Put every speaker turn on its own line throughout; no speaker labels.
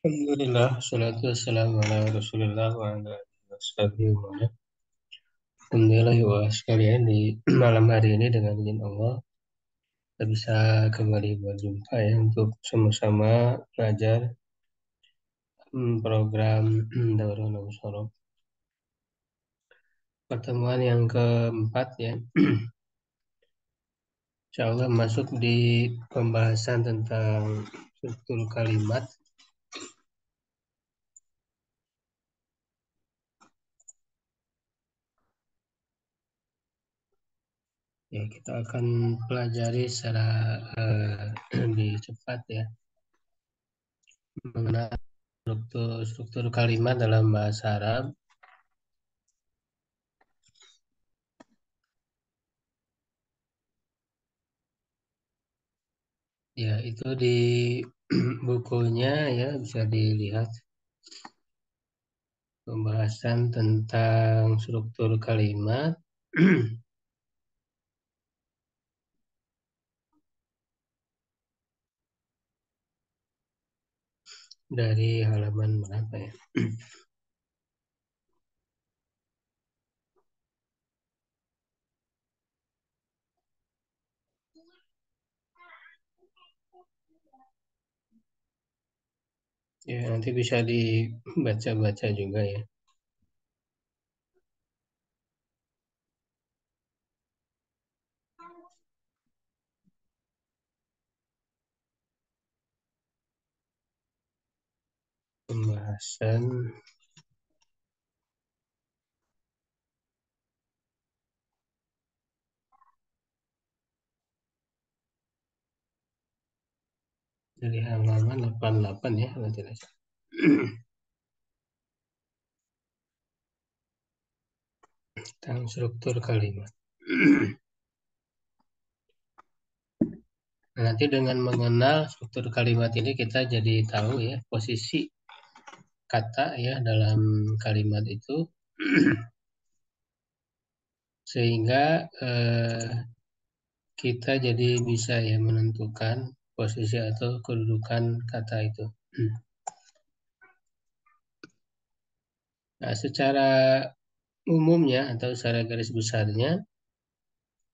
Alhamdulillah, salatu wassalamu ala Rasulillah wa ala alihi wa sahbihi wa ala. Alhamdulillah wa sekalian di malam hari ini dengan izin Allah kita bisa kembali berjumpa ya untuk sama-sama belajar program Daurah Nausoro. Pertemuan yang keempat ya, insya Allah masuk di pembahasan tentang struktur kalimat. Ya, kita akan pelajari secara lebih cepat ya mengenai struktur kalimat dalam bahasa Arab. Ya, itu di bukunya ya bisa dilihat pembahasan tentang struktur kalimat dari halaman berapa ya? Ya, nanti bisa dibaca-baca juga ya. Pembahasan dari halaman 88 ya, kalau tidak salah. Tentang struktur kalimat. Nanti dengan mengenal struktur kalimat ini kita jadi tahu ya posisi kata ya dalam kalimat itu sehingga kita jadi bisa ya menentukan posisi atau kedudukan kata itu. Nah, secara umumnya atau secara garis besarnya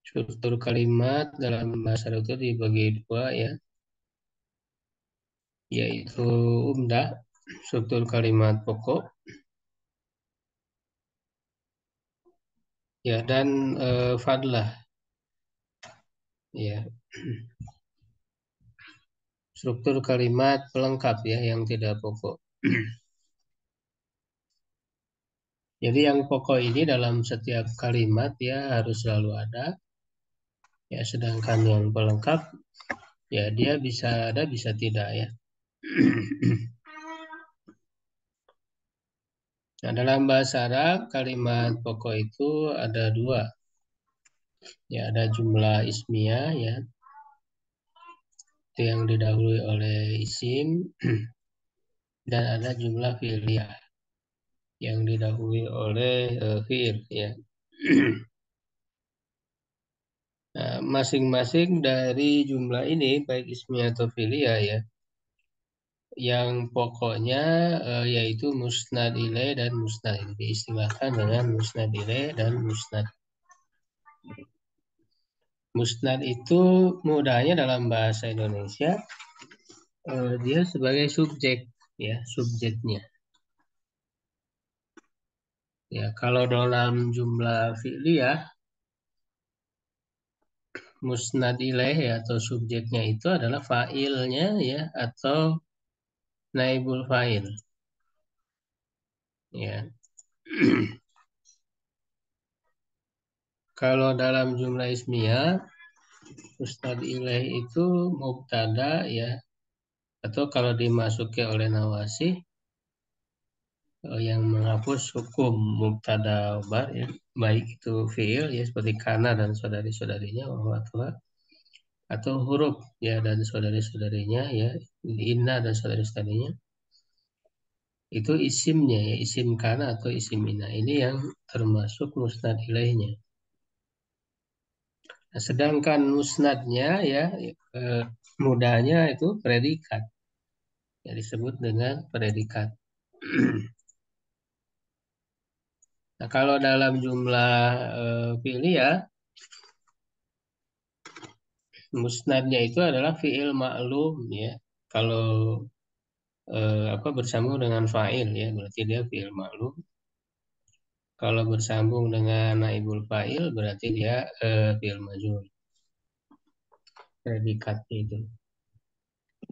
struktur kalimat dalam bahasa Arab itu dibagi dua ya, yaitu umdah, struktur kalimat pokok, ya dan fadlah, ya struktur kalimat pelengkap ya yang tidak pokok. Jadi yang pokok ini dalam setiap kalimat ya harus selalu ada, ya sedangkan yang pelengkap ya dia bisa ada bisa tidak ya. Nah, dalam bahasa Arab kalimat pokok itu ada dua. Ya, ada jumlah ismiyah ya, itu yang didahului oleh isim dan ada jumlah fi'liyah yang didahului oleh fi'il ya. Nah, masing-masing dari jumlah ini baik ismiyah atau fi'liyah ya, yang pokoknya yaitu musnad ilaih dan musnad diistilahkan dengan musnad ilaih dan musnad. Musnad itu mudahnya dalam bahasa Indonesia dia sebagai subjek ya subjeknya. Ya kalau dalam jumlah fi'liyah musnad ilaih ya, atau subjeknya itu adalah fa'ilnya ya atau naibul fa'il ya. Kalau dalam jumlah ismiyah musnad ilaih itu mubtada ya, atau kalau dimasuki oleh nawasih yang menghapus hukum mubtada khobar ya, baik itu fiil ya seperti kana dan saudari-saudarinya atau huruf ya dan saudari-saudarinya ya inna dan saudari-saudarinya itu isimnya ya isim kana atau isim inna ini yang termasuk musnad ilaihnya. Nah, sedangkan musnadnya ya mudahnya itu predikat yang disebut dengan predikat. Nah, kalau dalam jumlah fi'il ya, musnadnya itu adalah fi'il ma'lum ya. Kalau bersambung dengan fa'il ya, berarti dia fi'il ma'lum. Kalau bersambung dengan naibul fa'il berarti dia fi'il majhul. Predikat itu.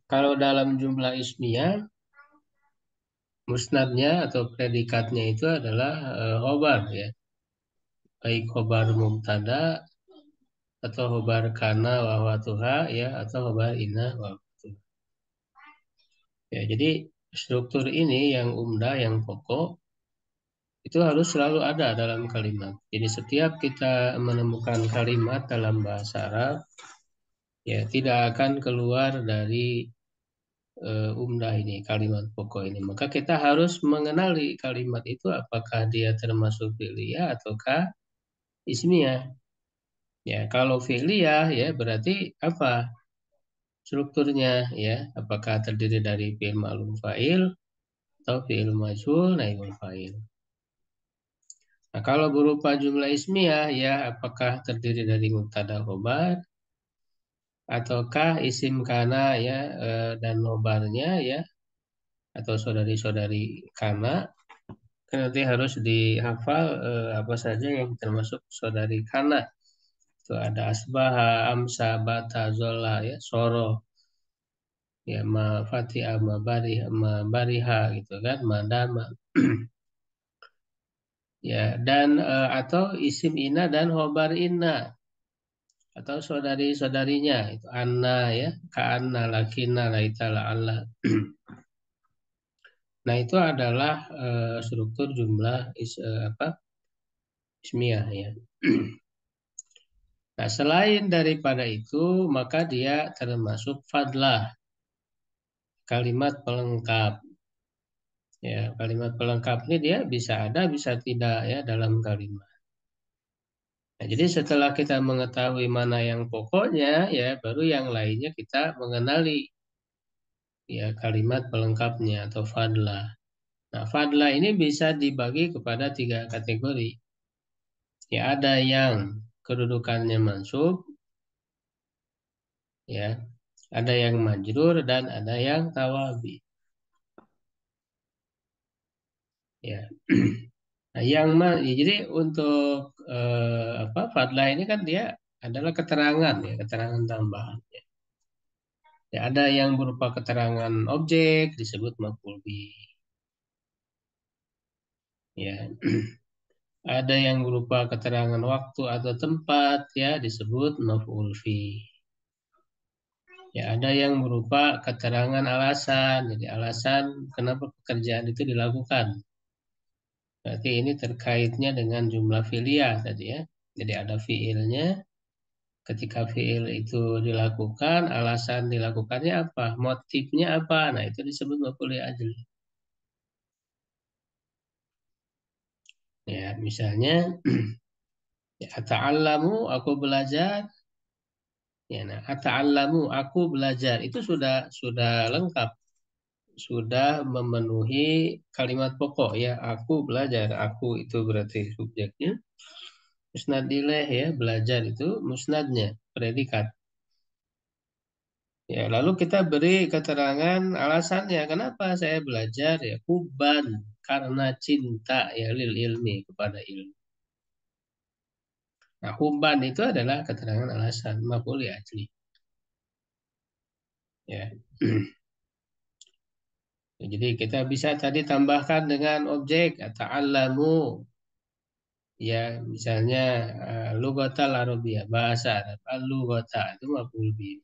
Kalau dalam jumlah ismiyah, musnadnya atau predikatnya itu adalah khobar ya. Baik khobar mubtada atau khobar kana wa watuha ya atau khobar inna wa watuha. Ya, jadi struktur ini yang umdah, yang pokok itu harus selalu ada dalam kalimat. Jadi setiap kita menemukan kalimat dalam bahasa Arab, ya tidak akan keluar dari umdah ini, kalimat pokok ini. Maka kita harus mengenali kalimat itu apakah dia termasuk fi'liyah ataukah ismiyah. Ya, kalau fi'liyah ya berarti apa? Strukturnya ya, apakah terdiri dari fi'il ma'lum fa'il atau fi'il majhul naibul fa'il. Nah, kalau berupa jumlah ismiyah ya apakah terdiri dari mubtada khobar ataukah isim kana ya dan khobarnya ya atau saudari-saudari kana. Kan nanti harus dihafal apa saja yang termasuk saudari kana. Itu ada asbaha, amsa, bata, zola ya, soro, ya ma fatiha, ma bariha gitu kan, madama. Ya, dan atau isim ina dan hobar ina atau saudari-saudarinya itu anna ya, ka anna, lakina, laitala, Allah. Nah, itu adalah struktur jumlah ismiyah ya. Nah, selain daripada itu, maka dia termasuk fadlah, kalimat pelengkap. Ya, kalimat pelengkap ini dia bisa ada, bisa tidak ya dalam kalimat. Nah, jadi setelah kita mengetahui mana yang pokoknya, ya baru yang lainnya kita mengenali ya kalimat pelengkapnya atau fadlah. Nah, fadlah ini bisa dibagi kepada 3 kategori. Ya, ada yang kedudukannya mansub, ya, ada yang majrur dan ada yang tawabi. Ya. Nah, ya, jadi untuk fadlah ini kan dia adalah keterangan ya, keterangan tambahan. Ya, ada yang berupa keterangan objek disebut maf'ul bih. Ya. Ada yang berupa keterangan waktu atau tempat ya disebut maf'ul fi. Ya, ada yang berupa keterangan alasan. Jadi alasan kenapa pekerjaan itu dilakukan. Berarti ini terkaitnya dengan jumlah fi'liyah tadi ya. Jadi ada fi'ilnya. Ketika fi'il itu dilakukan, alasan dilakukannya apa? Motifnya apa? Nah, itu disebut maf'ul ajli. Ya, misalnya ya, ata'allamu aku belajar. Ya, nah, ata'allamu aku belajar itu sudah lengkap, sudah memenuhi kalimat pokok ya. Aku belajar, aku itu berarti subjeknya. Musnad ilaih ya, belajar itu musnadnya, predikat. Ya, lalu kita beri keterangan alasannya kenapa saya belajar ya kuban karena cinta ya lil ilmi kepada ilmu. Nah, kuban itu adalah keterangan alasan maf'ul ajli. Ya. Ya, jadi kita bisa tadi tambahkan dengan objek ta'allamu ya misalnya lugatal arabiyah bahasa Arab al-lugata itu maf'ul bih.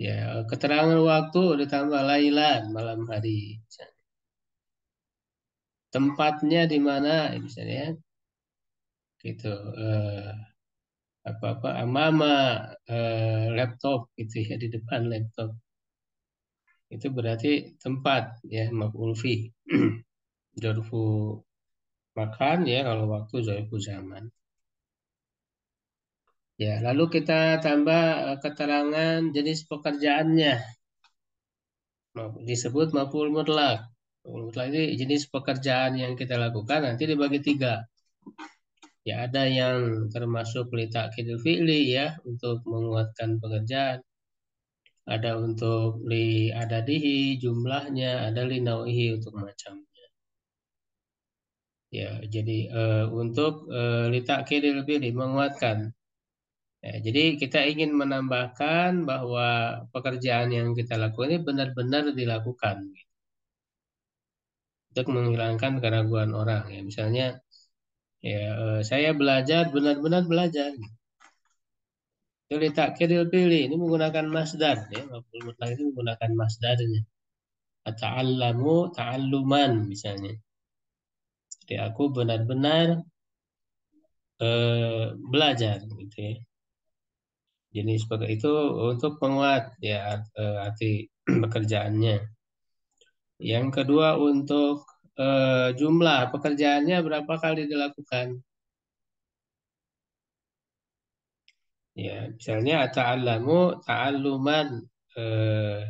Ya, keterangan waktu ditambah lailan malam hari. Tempatnya di mana misalnya gitu apa-apa mama laptop gitu ya di depan laptop. Itu berarti tempat ya maf'ul fi. Dzarfu makan ya kalau waktu dzarfu zaman. Ya, lalu kita tambah keterangan jenis pekerjaannya. Disebut maf'ul mutlak. Maf'ul mutlak ini jenis pekerjaan yang kita lakukan nanti dibagi tiga. Ya, ada yang termasuk li ta'kidul fi'li ya untuk menguatkan pekerjaan. Ada untuk li adadihi jumlahnya, ada li nau'ihi untuk macamnya. Ya, jadi untuk li ta'kidul fi'li menguatkan. Ya, jadi kita ingin menambahkan bahwa pekerjaan yang kita lakukan ini benar-benar dilakukan untuk menghilangkan keraguan orang. Ya, misalnya, ya saya belajar benar-benar belajar. Itu ditakkiril pilih ini menggunakan masdar ya, maf'ul mutlak itu menggunakan masdarnya. Ata'allamu ta'alluman misalnya. Jadi aku benar-benar belajar gitu ya. Jenis seperti itu untuk penguat ya arti pekerjaannya. Yang kedua untuk jumlah pekerjaannya berapa kali dilakukan. Ya, misalnya ta'allamu ta'alluman eh,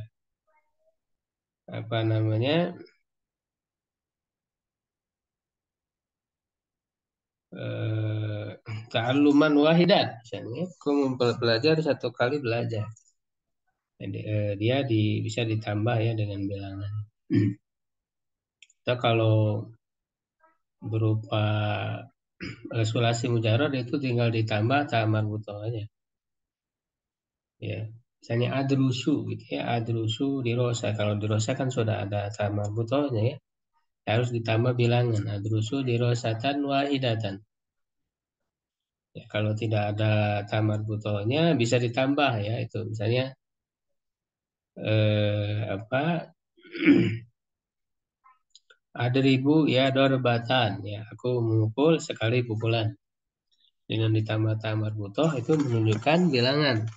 apa namanya eh, ta'alluman wahidan misalnya aku belajar satu kali belajar. Jadi, bisa ditambah ya dengan bilangan. Kita kalau berupa sulasi mujarad itu tinggal ditambah tamar butoh aja. Ya, misalnya adrusu gitu ya, adrusu dirosa. Kalau dirosa kan sudah ada tamar butohnya ya, harus ditambah bilangan adrusu dirosatan wahidatan. Ya, kalau tidak ada tamar butohnya bisa ditambah ya itu misalnya apa ada ribu ya dorbatan ya aku memukul sekali pukulan dengan ditambah tamar butoh itu menunjukkan bilangan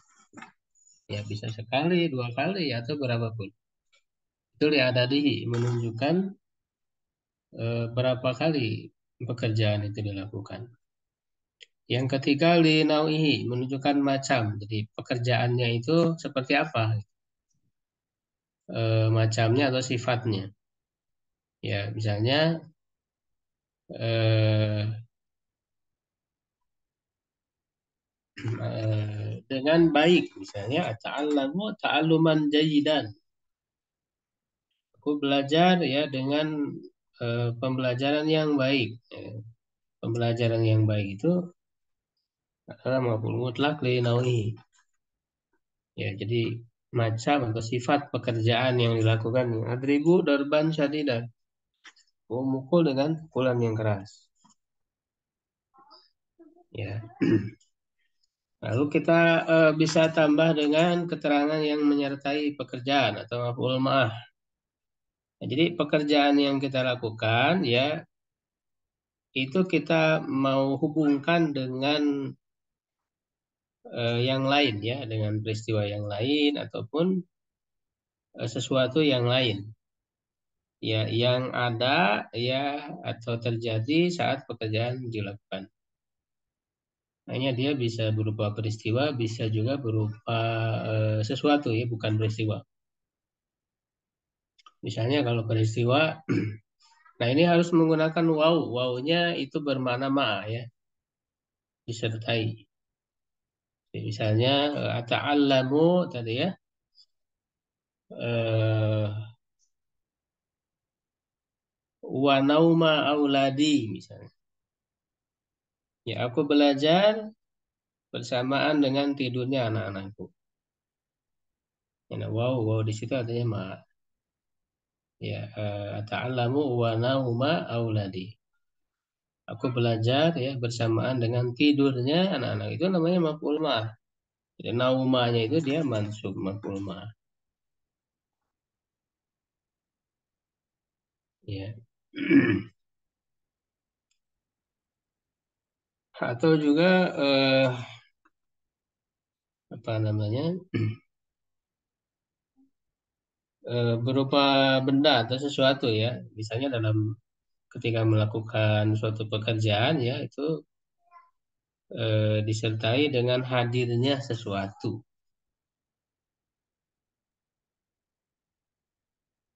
ya bisa sekali dua kali atau berapapun itu liadadi menunjukkan berapa kali pekerjaan itu dilakukan. Yang ketiga linauihi menunjukkan macam jadi pekerjaannya itu seperti apa macamnya atau sifatnya ya misalnya eh, dengan baik misalnya ta'allamu ta'alluman jayidan aku belajar ya dengan pembelajaran yang baik. Pembelajaran yang baik itu adalah maf'ul mutlak li nau'i. Ya, jadi macam atau sifat pekerjaan yang dilakukan adribu darban syadidan. Memukul dengan pukulan yang keras. Ya. Lalu kita bisa tambah dengan keterangan yang menyertai pekerjaan atau maf'ul ma'ah. Nah, jadi pekerjaan yang kita lakukan ya itu kita mau hubungkan dengan yang lain ya, dengan peristiwa yang lain ataupun sesuatu yang lain. Ya, yang ada ya atau terjadi saat pekerjaan dilakukan. Hanya dia bisa berupa peristiwa, bisa juga berupa sesuatu ya, bukan peristiwa. Misalnya kalau peristiwa, nah ini harus menggunakan waw. Wawnya itu bermakna ma ya, disertai. Jadi misalnya ata'allamu tadi ya, eh, wa nauma auladi misalnya. Ya aku belajar bersamaan dengan tidurnya anak-anakku. Ya, wow, wow di situ artinya ma. Ya, ta'allamu wa nauma auladi. Aku belajar ya bersamaan dengan tidurnya anak-anak itu namanya maf'ul ma'ah. Jadi naumanya itu dia mansub maf'ul ma'ah. Ya. Atau juga apa namanya? Berupa benda atau sesuatu ya. Misalnya dalam ketika melakukan suatu pekerjaan ya itu disertai dengan hadirnya sesuatu.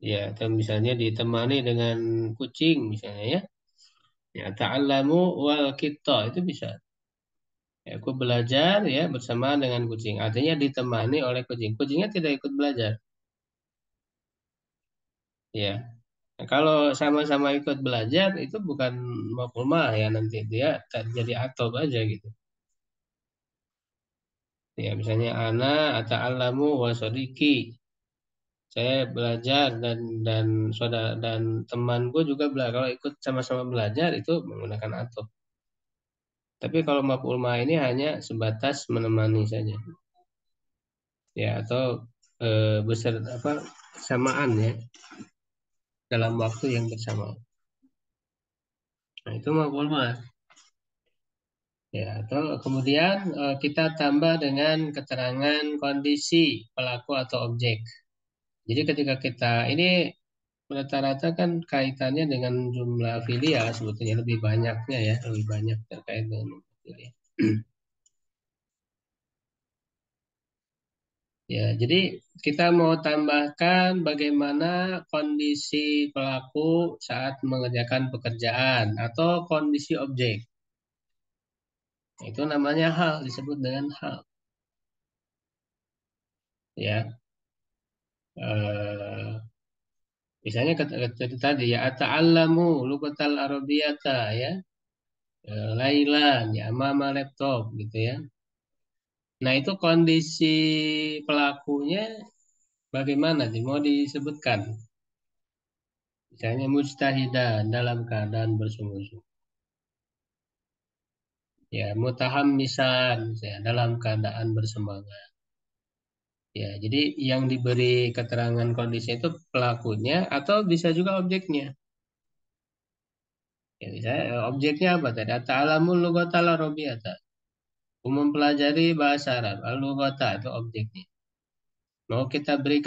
Ya, atau misalnya ditemani dengan kucing misalnya ya. Ya, ta'allamu wal kita itu bisa. Ya, aku belajar ya bersamaan dengan kucing. Artinya ditemani oleh kucing. Kucingnya tidak ikut belajar. Ya. Nah, kalau sama-sama ikut belajar itu bukan maf'ul ya nanti dia tak jadi atop aja gitu. Ya, misalnya ana ata'allamu wa sodiki. Saya belajar dan saudara dan temanku juga belajar. Kalau ikut sama-sama belajar itu menggunakan atop. Tapi kalau maf'ul ini hanya sebatas menemani saja. Ya, atau besar apa samaan ya dalam waktu yang bersamaan. Nah, itu maf'ul ma. Ya, atau kemudian kita tambah dengan keterangan kondisi pelaku atau objek. Jadi ketika kita ini rata-rata kan kaitannya dengan jumlah filial sebetulnya lebih banyaknya ya, lebih banyak terkait dengan filial. Ya, jadi kita mau tambahkan bagaimana kondisi pelaku saat mengerjakan pekerjaan atau kondisi objek. Itu namanya hal, disebut dengan hal. Ya, eh, misalnya tadi ya ata'allamu lugatal arabiyata ya, lailan ya mama laptop gitu ya. Nah, itu kondisi pelakunya bagaimana nih? Mau disebutkan? Misalnya mujtahidan dalam keadaan bersungguh-sungguh. Ya, mutahammisan ya, dalam keadaan bersemangat. Ya, jadi yang diberi keterangan kondisi itu pelakunya atau bisa juga objeknya. Ya, misalnya objeknya apa tadi? Ta'alamul lughatal arabiyyata. Mempelajari bahasa Arab. Al-lughata itu objeknya. Mau kita beri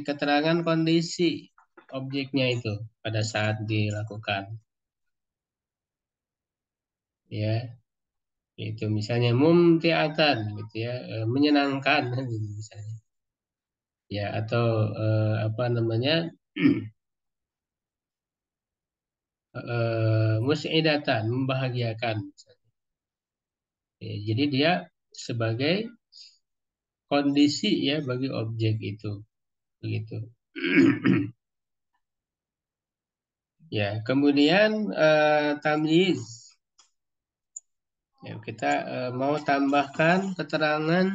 keterangan kondisi objeknya itu pada saat dilakukan. Ya, itu misalnya mumtiatan gitu ya, menyenangkan gitu misalnya. Ya, atau apa namanya? Mus'idatan, membahagiakan misalnya. Ya, jadi dia sebagai kondisi ya bagi objek itu begitu. Ya, kemudian tamyiz. Ya, kita mau tambahkan keterangan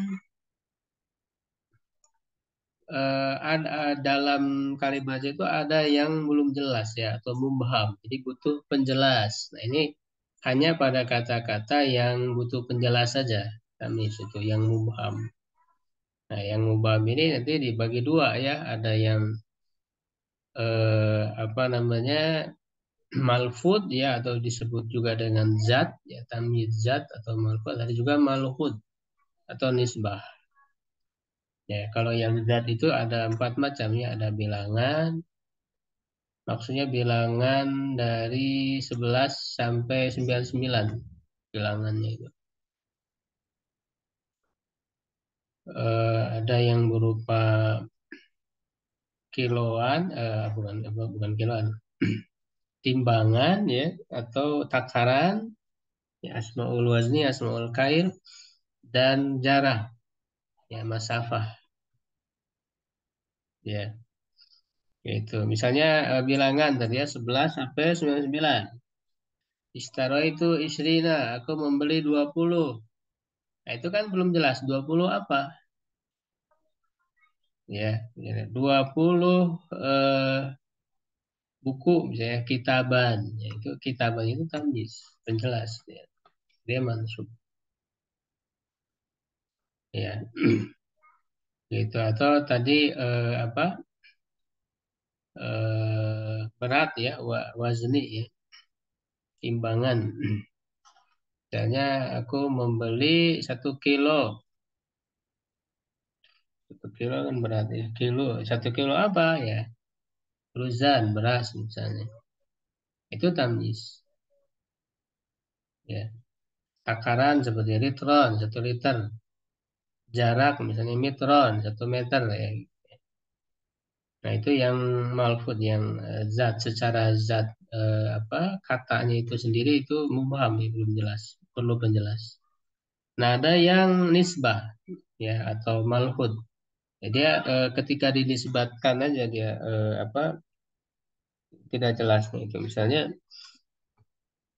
ada dalam kalimat itu ada yang belum jelas ya atau mubham. Jadi butuh penjelas. Nah, ini hanya pada kata-kata yang butuh penjelas saja. Tamyiz itu yang mubham. Nah, yang mubham ini nanti dibagi dua ya. Ada yang apa namanya malfud ya atau disebut juga dengan zat ya tamyiz zat atau malfud. Ada juga malhud atau nisbah. Ya, kalau yang zat itu ada empat macam ya, ada bilangan, maksudnya bilangan dari 11 sampai 99 bilangannya itu. Ada yang berupa kiloan, bukan kiloan, timbangan ya atau takaran, ya, asmaul wazni, asmaul kail, dan jarah, ya masafah, ya. Itu misalnya bilangan tadi ya 11 sampai 99. Istaro itu isrina, aku membeli 20. Nah, itu kan belum jelas 20 apa. Ya, 20 buku misalnya kitaban. Ya, itu kitaban itu tamyiz, penjelas ya. Dia mansub. Ya, gitu atau tadi apa? Berat ya, wazni ya, timbangan. Misalnya aku membeli 1 kilo. 1 kilo kan berat ya. 1 kilo apa ya? Ruzan, beras misalnya. Itu tamyiz. Ya. Takaran seperti litron, 1 liter. Jarak misalnya metron, 1 meter ya. Nah, itu yang malfud, yang zat, secara zat apa katanya itu sendiri itu mubham, ya, belum jelas, perlu penjelas. Nah, ada yang nisbah ya atau malfud. Jadi dia ketika dinisbatkan aja dia apa tidak jelas nih itu. Misalnya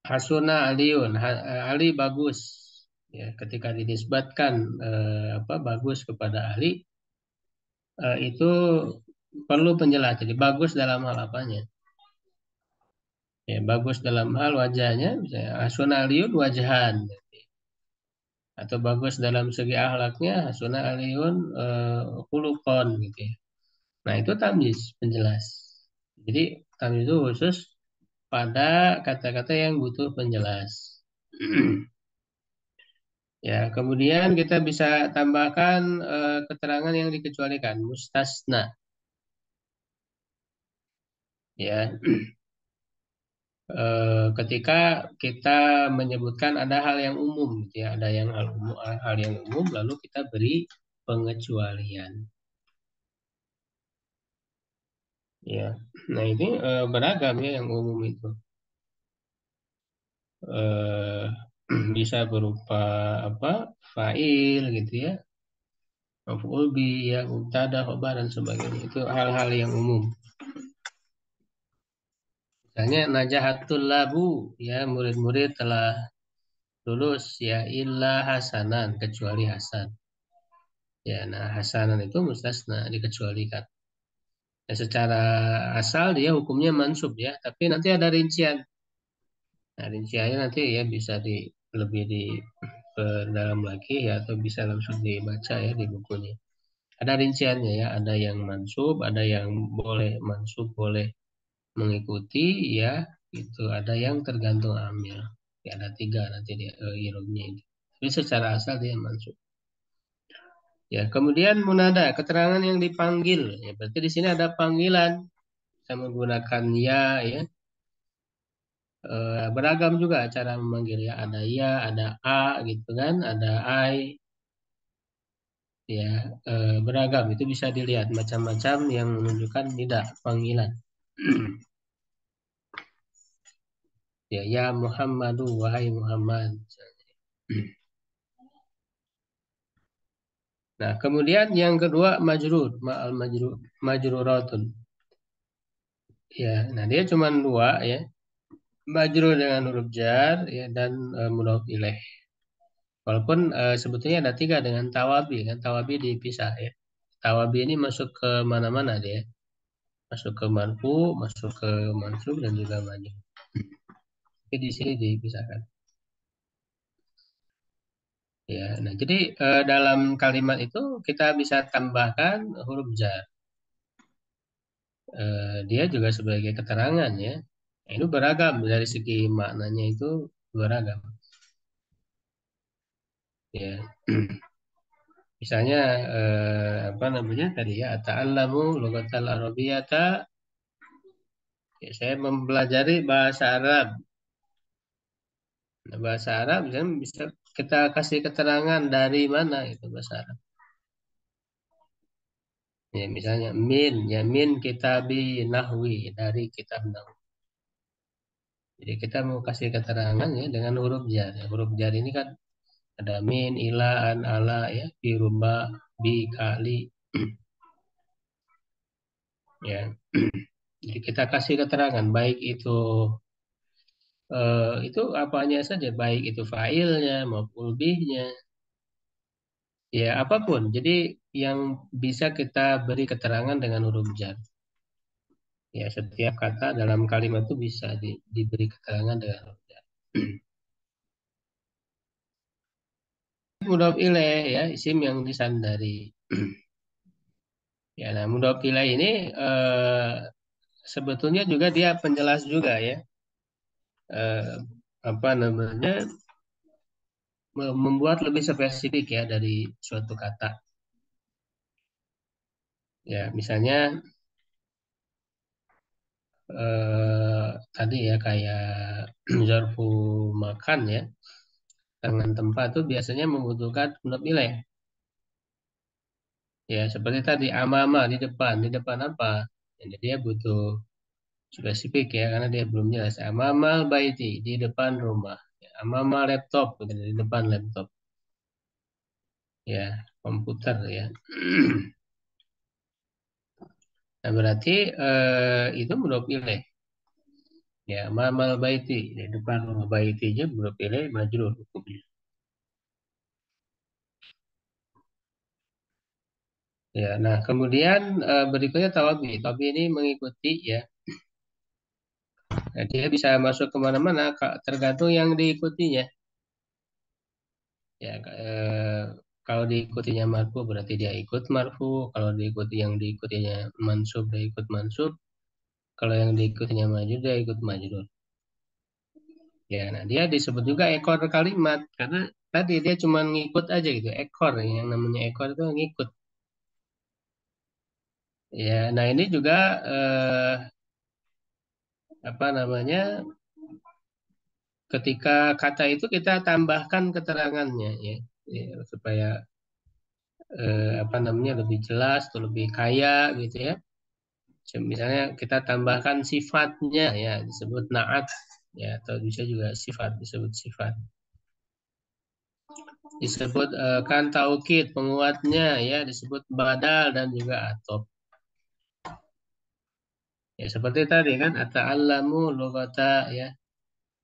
Hasuna Aliun, Ali bagus. Ya, ketika dinisbatkan apa bagus kepada Ali, itu perlu penjelasan. Jadi bagus dalam hal apanya? Ya, bagus dalam hal wajahnya, misalnya Hasuna Aliun wajahan, atau bagus dalam segi akhlaknya Hasuna Aliun khuluqon gitu ya. Nah, itu tamyiz penjelas. Jadi tamyiz itu khusus pada kata-kata yang butuh penjelas. Ya, kemudian kita bisa tambahkan keterangan yang dikecualikan, mustasna. Ya, ketika kita menyebutkan ada hal yang umum, gitu ya, ada yang hal yang umum, lalu kita beri pengecualian. Ya, nah ini beragam ya yang umum itu. Eh, bisa berupa apa? Fa'il gitu ya, maf'ul bi, ya, mubtada, khobar dan sebagainya. Itu hal-hal yang umum. Misalnya najahatul labu, ya murid-murid telah lulus ya illa hasanan kecuali Hasan. Ya, nah hasanan itu mustasna dikecualikan. Ya, secara asal dia hukumnya mansub ya, tapi nanti ada rincian. Nah, rinciannya nanti ya bisa lebih dalam lagi ya atau bisa langsung dibaca ya di bukunya. Ada rinciannya ya, ada yang mansub, ada yang boleh mansub, boleh mengikuti ya, itu ada yang tergantung amil. Ya, ada 3 nanti dia irobnya itu. Tapi secara asal dia mansub. Ya, kemudian munada, keterangan yang dipanggil. Ya, berarti di sini ada panggilan. Kita menggunakan ya. Beragam juga cara memanggil ya. Ada ya, ada a gitu kan, ada I, ya beragam. Itu bisa dilihat macam-macam yang menunjukkan tidak panggilan. Ya, ya Muhammadu, wahai Muhammad. Nah, kemudian yang kedua majrur, ma'al majrur, majruratun. Ya, nah dia cuma 2 ya. Majrur dengan huruf jar ya dan mudhof ilaih. Walaupun sebetulnya ada 3 dengan tawabi kan, tawabi dipisah ya. Tawabi ini masuk ke mana-mana dia. Masuk ke marfu, masuk ke mansub dan juga majrur. Tapi di sini dipisahkan. Ya, nah jadi dalam kalimat itu kita bisa tambahkan huruf jar. Dia juga sebagai keterangan ya. Nah, itu beragam dari segi maknanya itu beragam. Ya, misalnya apa namanya tadi ya, ta'allamu lughatal arabiyyata. Ya, saya mempelajari bahasa Arab. Nah, bahasa Arab misalnya bisa kita kasih keterangan dari mana itu bahasa Arab. Ya, misalnya min, ya min kitabi nahwi dari kitab nahwi. Jadi kita mau kasih keterangan ya dengan huruf jar. Ya, huruf jar ini kan ada min, ila, an, ala, ya, bi, rumah, bi, kali, ya. Jadi kita kasih keterangan baik itu apanya saja, baik itu fa'ilnya maupun bihnya, ya apapun. Jadi yang bisa kita beri keterangan dengan huruf jar. Ya setiap kata dalam kalimat itu bisa diberi keterangan dengan huruf jar. Mudhof ilaih ya isim yang disandari. Ya, nah mudhof ilaih ini sebetulnya juga dia penjelas juga ya. Eh, apa namanya membuat lebih spesifik ya dari suatu kata. Ya, misalnya tadi ya kayak zarfu makan ya. kedatangan tempat itu biasanya membutuhkan huruf ileh. Ya, seperti tadi amama di depan apa? Jadi dia butuh spesifik ya, karena dia belum jelas. Amamal baiti, di depan rumah. Ya, amama laptop, gitu, di depan laptop. Ya, komputer ya. Nah, berarti itu huruf ileh. Ya, amamal baiti, di depan rumah baitinya huruf ileh majrur hukumnya. Ya, nah kemudian berikutnya tawabi. Tawabi ini mengikuti ya. Nah, dia bisa masuk kemana-mana, tergantung yang diikutinya. Ya, kalau diikutinya marfu berarti dia ikut marfu. Kalau diikuti yang diikutinya mansub dia ikut mansub. Kalau yang diikutinya majrur dia ikut majrur. Ya, nah dia disebut juga ekor kalimat karena tadi dia cuma ngikut aja gitu. Ekor yang namanya ekor itu ngikut. Ya, nah ini juga eh, apa namanya? Ketika kata itu kita tambahkan keterangannya ya, ya supaya apa namanya lebih jelas atau lebih kaya gitu ya. Misalnya kita tambahkan sifatnya ya disebut naat ya atau bisa juga sifat disebut sifat. Disebut kan taukid penguatnya ya disebut badal dan juga atop. Ya seperti tadi kan ata'allamu lughata ya.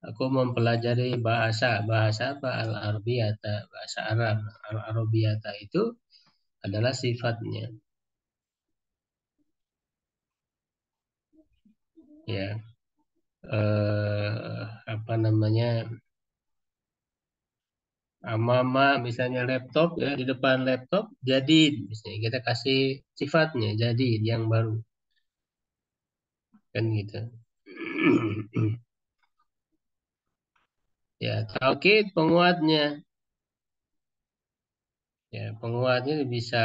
Aku mempelajari bahasa bahasa apa al-arabiyata bahasa Arab. Al-arabiyata itu adalah sifatnya ya apa namanya mama misalnya laptop ya di depan laptop jadi misalnya kita kasih sifatnya jadi yang baru kan gitu. Ya taukid penguatnya ya penguatnya bisa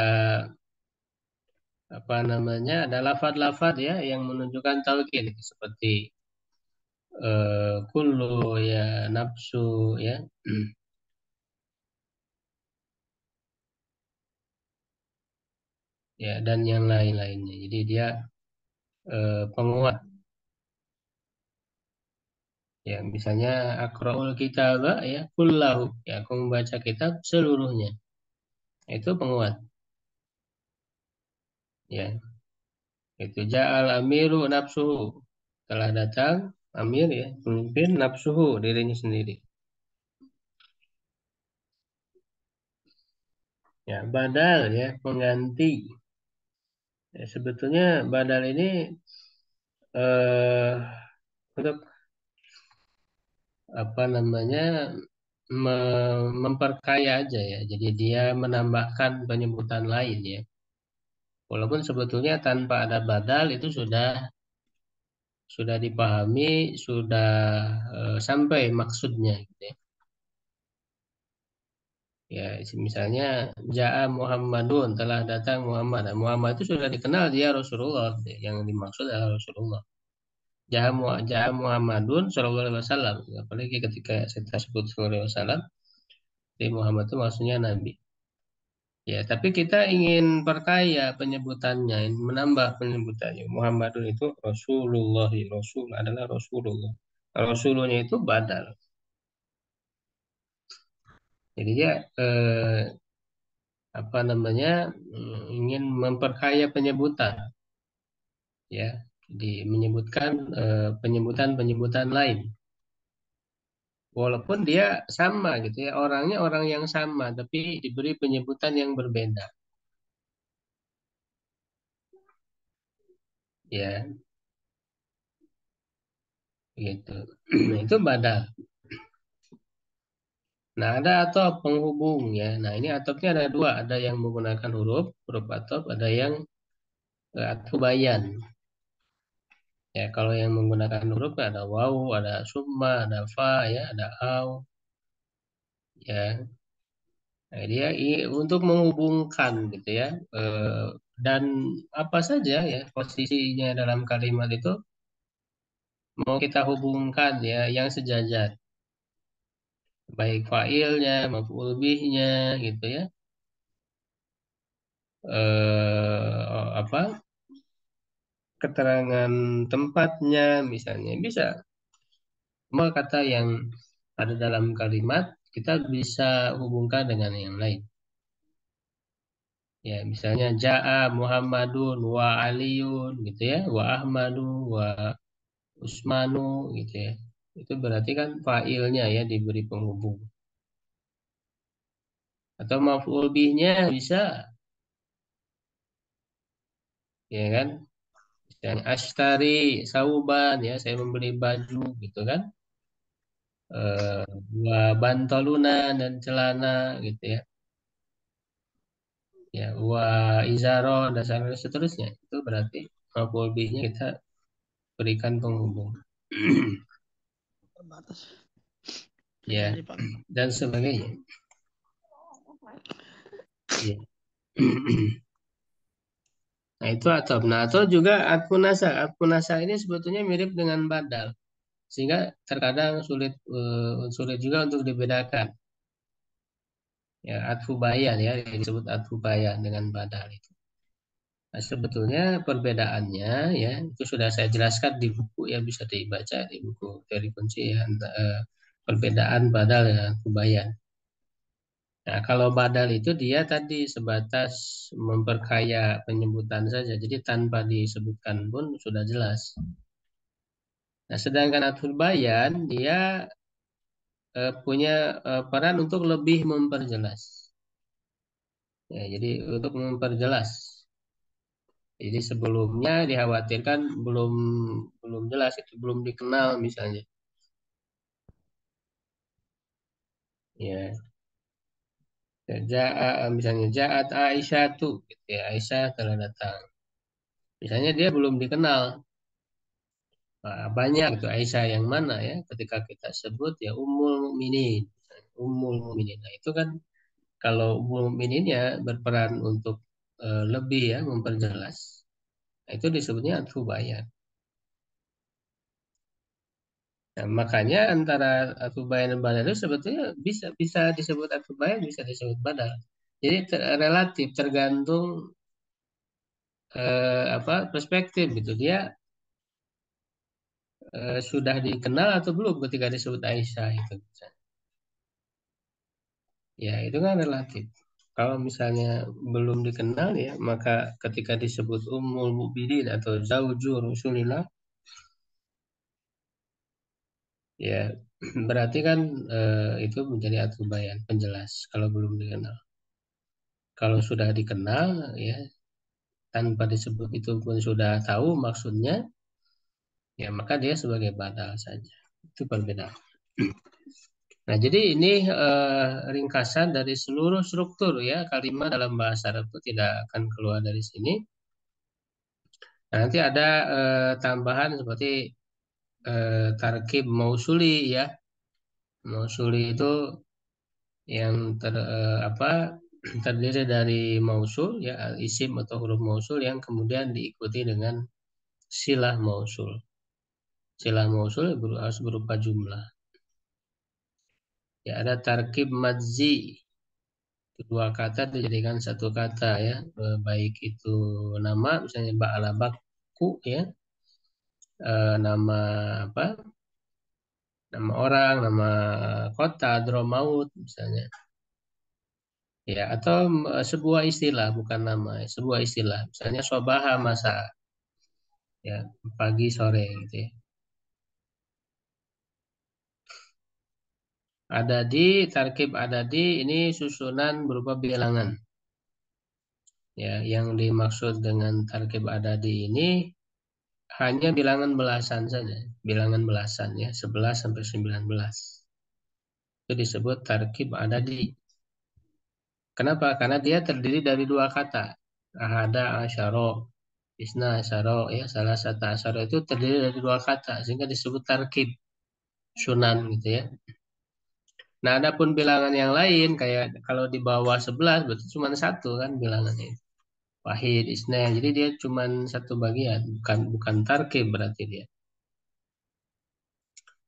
apa namanya ada lafad-lafad ya yang menunjukkan taukid seperti kullu ya nafsu ya ya dan yang lain-lainnya jadi dia penguat. Ya, misalnya akraul kitab ya kullahu ya aku membaca kitab seluruhnya. Itu penguat. Ya, itu ja'al amiru nafsuhu. Telah datang amir ya, pemimpin nafsuhu dirinya sendiri. Ya, badal ya, pengganti. Ya, sebetulnya badal ini eh untuk apa namanya memperkaya aja ya. Jadi dia menambahkan penyebutan lain ya. Walaupun sebetulnya tanpa ada badal itu sudah dipahami, sudah sampai maksudnya gitu ya. Ya, misalnya Ja'a Muhammadun telah datang Muhammad. Nah, Muhammad itu sudah dikenal dia Rasulullah. Yang dimaksud adalah Rasulullah. Ja'a Muhammadun Sallallahu Alaihi Wasallam. Apalagi ketika kita sebut Sallallahu Alaihi Wasallam, di Muhammad itu maksudnya Nabi. Ya, tapi kita ingin perkaya penyebutannya, ingin menambah penyebutannya. Muhammadun itu Rasulullah, Rasul adalah Rasulullah. Rasulullah itu badal. Jadi dia apa namanya ingin memperkaya penyebutan ya di menyebutkan penyebutan-penyebutan lain walaupun dia sama gitu ya orangnya orang yang sama tapi diberi penyebutan yang berbeda ya gitu. Nah, itu badal. Nah ada atop penghubung ya nah ini atopnya ada dua ada yang menggunakan huruf huruf atop ada yang atop bayan ya kalau yang menggunakan huruf ada waw ada summa ada fa ya ada au ya. Nah, dia untuk menghubungkan gitu ya, eh, dan apa saja ya posisinya dalam kalimat itu mau kita hubungkan ya yang sejajar. baik fa'ilnya, maf'ul bihnya, gitu ya. Apa keterangan tempatnya misalnya bisa. Semua kata yang ada dalam kalimat kita bisa hubungkan dengan yang lain. Ya, misalnya Ja'a Muhammadun wa Aliun gitu ya, wa Ahmadu wa Usmanu gitu ya. Itu berarti kan fa'ilnya ya diberi penghubung. Atau maf'ul bihnya bisa, ya kan? Misalnya ashtari sauban ya, saya membeli baju gitu kan. Eh, wa bantaluna dan celana gitu ya. Ya, wa izaro dan seterusnya. Itu berarti maf'ul bihnya kita berikan penghubung.
Terbatas.
Ya,
Tidak dipakai.
dan sebagainya. Ya. Nah, itu atop. Nah, atau juga atpunasa. Atpunasa ini sebetulnya mirip dengan badal. Sehingga terkadang sulit juga untuk dibedakan. Ya, atfu bayan ya, yang disebut atfu bayan dengan badal itu. Nah, sebetulnya perbedaannya ya, itu sudah saya jelaskan di buku ya, bisa dibaca di buku teori kunci ya, perbedaan badal dengan atfu bayan. Nah, kalau badal itu dia tadi sebatas memperkaya penyebutan saja, jadi tanpa disebutkan pun sudah jelas. Nah, sedangkan atul bayan dia punya peran untuk lebih memperjelas. Ya, jadi untuk memperjelas. Jadi sebelumnya dikhawatirkan belum belum jelas itu belum dikenal misalnya. Ya, misalnya Ja'at Aisyah tuh, gitu ya, Aisyah telah datang. Misalnya dia belum dikenal. Nah, banyak itu Aisyah yang mana ya ketika kita sebut ya Ummul Mukminin. Ummul Mukminin. Nah, itu kan kalau Ummul Mukminin ya berperan untuk lebih ya memperjelas. Nah, itu disebutnya atfu bayan. Nah, makanya antara atfu bayan dan badal itu sebetulnya bisa bisa disebut atfu bayan, bisa disebut badal. Jadi relatif tergantung apa perspektif gitu. Dia sudah dikenal atau belum ketika disebut Aisyah itu. Ya, itu kan relatif. Kalau misalnya belum dikenal ya, maka ketika disebut Ummul Mukminin atau Zauju Rasulillah, ya berarti kan itu menjadi atubayan penjelas kalau belum dikenal. Kalau sudah dikenal ya, tanpa disebut itu pun sudah tahu maksudnya, ya maka dia sebagai badal saja. Itu perbedaan. Nah, jadi ini ringkasan dari seluruh struktur ya kalimat dalam bahasa Arab itu tidak akan keluar dari sini. Nah, nanti ada tambahan seperti tarkib mausuli ya. Mausuli itu yang terdiri dari mausul ya isim atau huruf mausul yang kemudian diikuti dengan silah mausul. Silah mausul harus berupa jumlah. Ya ada tarkib madzi. Dua kata dijadikan satu kata ya. Baik itu nama misalnya ba'alabaku ya. Nama apa? Nama orang, nama kota, Dromaut misalnya. Ya, atau sebuah istilah, bukan nama, sebuah istilah. Misalnya sobaha masa, ya, pagi sore gitu ya. Tarkib adadi ini susunan berupa bilangan. Ya, yang dimaksud dengan tarkib adadi ini hanya bilangan belasan saja, bilangan belasan ya, 11 sampai 19. Itu disebut tarkib adadi. Kenapa? Karena dia terdiri dari dua kata. Ahada asyaro, isna asyaro, ya salah satu asyaro itu terdiri dari dua kata sehingga disebut tarkib sunan gitu ya. Nah, adapun bilangan yang lain kayak kalau di bawah 11 berarti cuma satu kan bilangannya. Wahid, isna. Jadi dia cuma satu bagian, bukan tarkib berarti dia.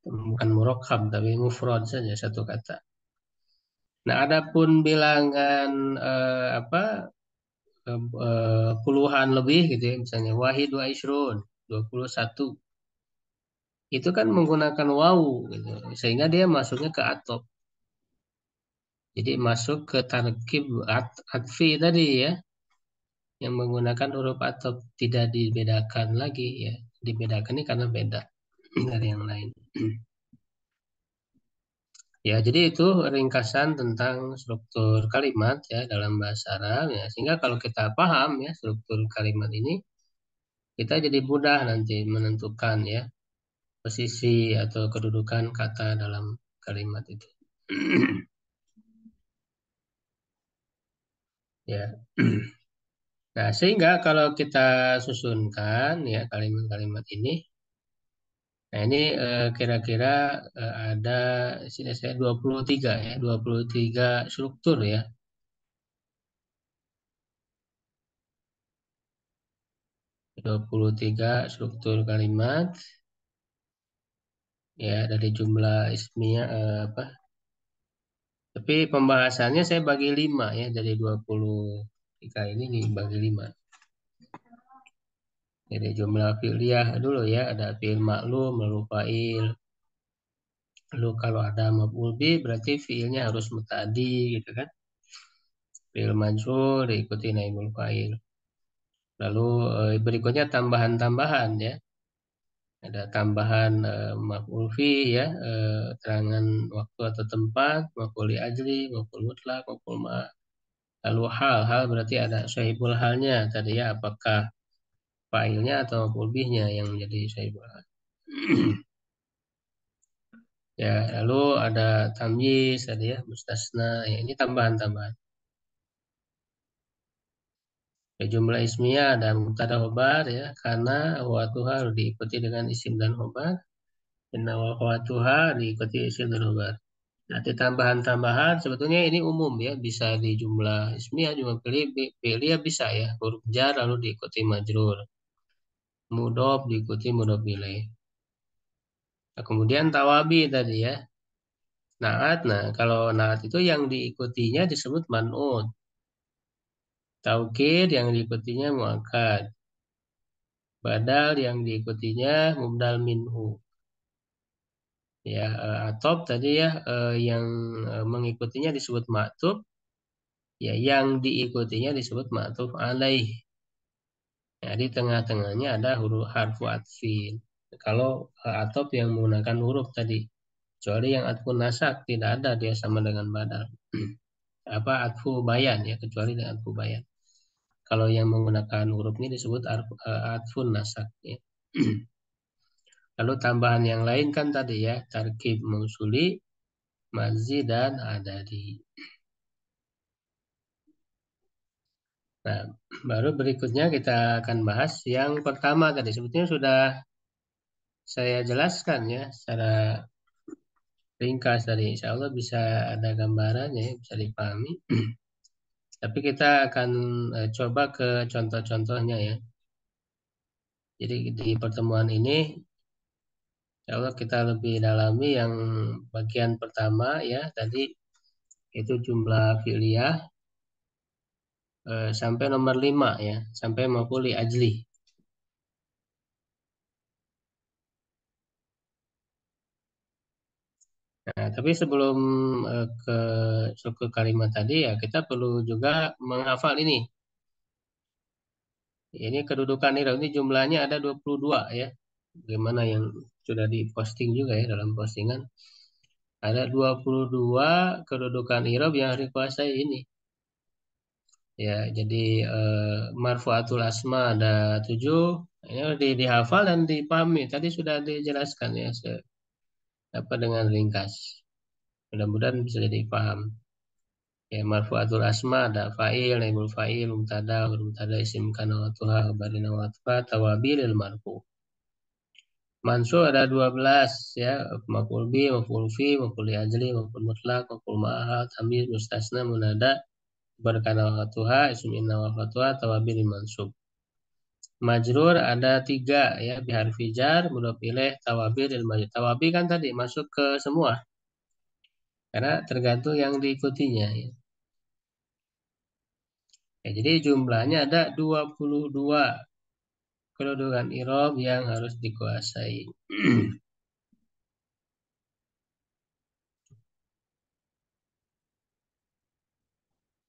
Bukan murakkab tapi mufrad saja satu kata. Nah, adapun bilangan apa puluhan lebih gitu ya, misalnya wahid wa isrun, 21. Itu kan menggunakan wawu gitu. Sehingga dia masuknya ke atop. Jadi masuk ke tarkib atfi tadi ya, yang menggunakan huruf atop, tidak dibedakan lagi ya. Dibedakan ini karena beda dari yang lain. Ya, jadi itu ringkasan tentang struktur kalimat ya dalam bahasa Arab ya. Sehingga kalau kita paham ya struktur kalimat ini, kita jadi mudah nanti menentukan ya posisi atau kedudukan kata dalam kalimat itu. Ya. Nah, sehingga kalau kita susunkan ya kalimat-kalimat ini, nah ini kira-kira ada sini saya 23 ya, 23 struktur ya. 23 struktur kalimat ya dari jumlah ismiyah apa? Tapi pembahasannya saya bagi 5 ya dari 23 ini dibagi 5. Jadi jumlah fi'liyah dulu ya, ada fi'il maklum, lalu fa'il. Lalu kalau ada maf'ul bi berarti fi'ilnya harus muta'addi gitu kan. Fi'il majhul diikuti naibul fa'il. Lalu berikutnya tambahan-tambahan ya. Ada tambahan maf'ul fi ya, terangan waktu atau tempat, maf'ul li ajli, maf'ul mutlak, maf'ul ma. Lalu hal berarti ada sahibul halnya tadi ya, apakah fa'ilnya atau maf'ul bihnya yang menjadi sahibul hal. Ya, lalu ada tamyiz, ada ya mustasna, ya, ini tambahan-tambahan. Ya, jumlah ismiyah ada mubtada khobar ya, karena watuha diikuti dengan isim dan khobar, inna wa akhwatuha diikuti isim dan khobar. Nanti tambahan-tambahan sebetulnya ini umum ya, bisa di jumlah ismiyah, jumlah fi'liyah bisa ya, huruf jar lalu diikuti majrur, mudhof diikuti mudhof ilaih. Nah, kemudian tawabi tadi ya, naat. Nah, kalau naat itu yang diikutinya disebut man'ut. Taukid yang diikutinya muakkad. Badal yang diikutinya mubdal minhu. Ya, atop tadi ya yang mengikutinya disebut ma'tuf, ya yang diikutinya disebut ma'tuf alaih. Ya, di tengah-tengahnya ada huruf harfu atfin. Kalau atop yang menggunakan huruf tadi, kecuali yang atfun nasak tidak ada dia sama dengan badal. Apa atfu bayan ya, kecuali dengan atfu bayan. Kalau yang menggunakan huruf ini disebut atfun nasak ya. Lalu tambahan yang lain kan tadi ya, tarkib mausuli, mazi, dan adadi. Nah, baru berikutnya kita akan bahas yang pertama tadi. Sebetulnya sudah saya jelaskan ya secara ringkas tadi. Insya Allah bisa ada gambarannya, ya, bisa dipahami. Tapi kita akan coba ke contoh-contohnya ya. Jadi di pertemuan ini, insya Allah kita lebih dalami yang bagian pertama ya tadi itu jumlah fi'liyah sampai nomor 5 ya, sampai maf'ul ajli. Nah, tapi sebelum ke struktur kalimat tadi ya kita perlu juga menghafal ini. Ini kedudukan i'rab ini jumlahnya ada 22 ya. Bagaimana yang sudah diposting juga ya dalam postingan. Ada 22 kedudukan i'rab yang harus dikuasai ini. Ya, jadi marfu'atul asma ada 7. Ini harus dihafal dan dipahami. Tadi sudah dijelaskan ya apa dengan ringkas. Mudah-mudahan bisa jadi paham. Ya, marfu'atul asma ada fa'il, naibul fa'il, mubtada, isim kana wa tuha, khabarina wa tuha, tawabilil marfu. Mansur ada 12 ya, maf'ul bi, maf'ul fi, maf'ul li ajli, maf'ul mutlaq, maf'ul ma'ah, tamyiz, mustasna, munada, berkana wa tuha, isim inna wa tuha, tawabilil mansub. Majrur ada 3 ya, biharfi jar, mudhof ilaih, tawabil, majrur. Tawabil kan tadi masuk ke semua. karena tergantung yang diikutinya ya. Ya, jadi jumlahnya ada 22 kedudukan i'rab yang harus dikuasai.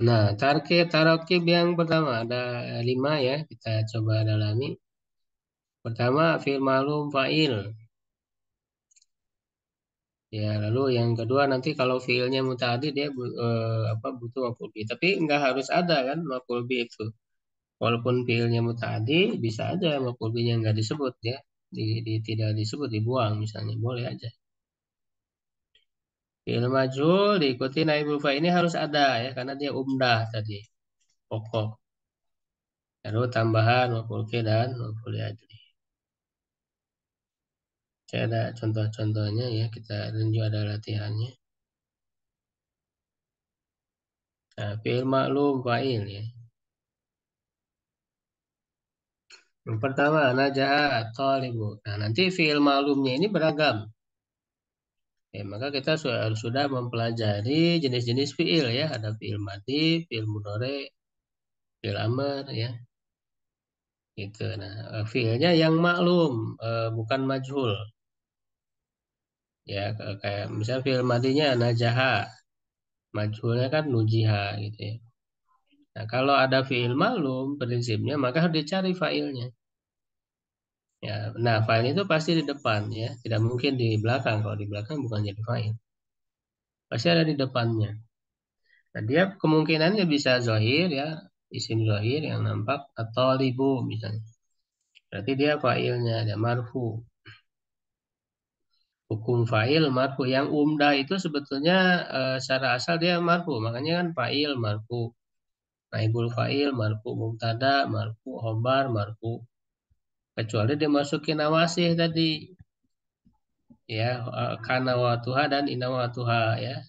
Nah, tarakib yang pertama ada 5 ya, kita coba dalami. Pertama, fi'il ma'lum fa'il. Ya, lalu yang kedua nanti kalau fiilnya muta'addi dia butuh maf'ul bih. Tapi nggak harus ada kan maf'ul bih itu. Walaupun fiilnya muta'addi bisa aja maf'ul bihnya nggak disebut ya. Tidak disebut dibuang misalnya boleh aja. Fiil majhul diikuti naibul fa'il ini harus ada ya karena dia umdah tadi pokok. Lalu tambahan maf'ul bih dan maf'ul ajli. Saya ada contoh-contohnya ya kita dan juga ada latihannya. Nah, fiil maklum fa'il ya. Yang pertama, najahat, talibu. Nah, nanti fiil ma'lumnya ini beragam. Ya, maka kita sudah mempelajari jenis-jenis fiil ya. Ada fiil madi, fiil mudhari, fiil amr ya. Gitu. Nah, fiilnya yang maklum, bukan majhul. Ya, kayak misal fiil madinya najaha, majhulnya kan nujiha gitu ya. Nah, kalau ada fiil maklum, prinsipnya maka harus dicari failnya. Ya, nah file itu pasti di depan ya, tidak mungkin di belakang. Kalau di belakang bukan jadi file, pasti ada di depannya. Nah, dia kemungkinannya bisa zohir ya, isim zohir yang nampak atau libu misalnya. Berarti dia failnya ada marfu. Hukum fa'il marfu yang umdah itu sebetulnya secara asal dia marfu, makanya kan fa'il marfu, naibul fa'il marfu, mubtada marfu, khobar marfu. Kecuali dimasukin nawasih tadi ya kana wa tuha dan inna wa tuha ya.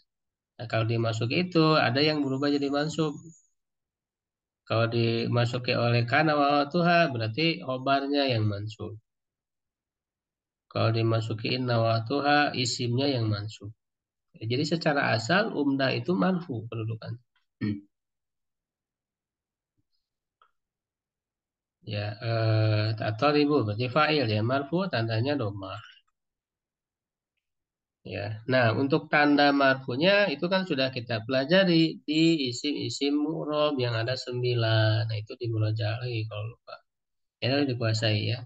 Nah, kalau dimasuk itu ada yang berubah jadi mansub. Kalau dimasuki oleh kana wa tuha berarti khobarnya yang mansub. Kalau dimasuki inna wa tuha isimnya yang mansub. Ya, jadi secara asal umdah itu marfu kedudukan. Hmm. Ya atau ribu berarti fa'il ya marfu tandanya domah. Ya. Nah, untuk tanda marfunya itu kan sudah kita pelajari di isim-isim mu'rob yang ada 9. Nah, itu dimulajari lagi kalau lupa. Ya, harus dikuasai ya.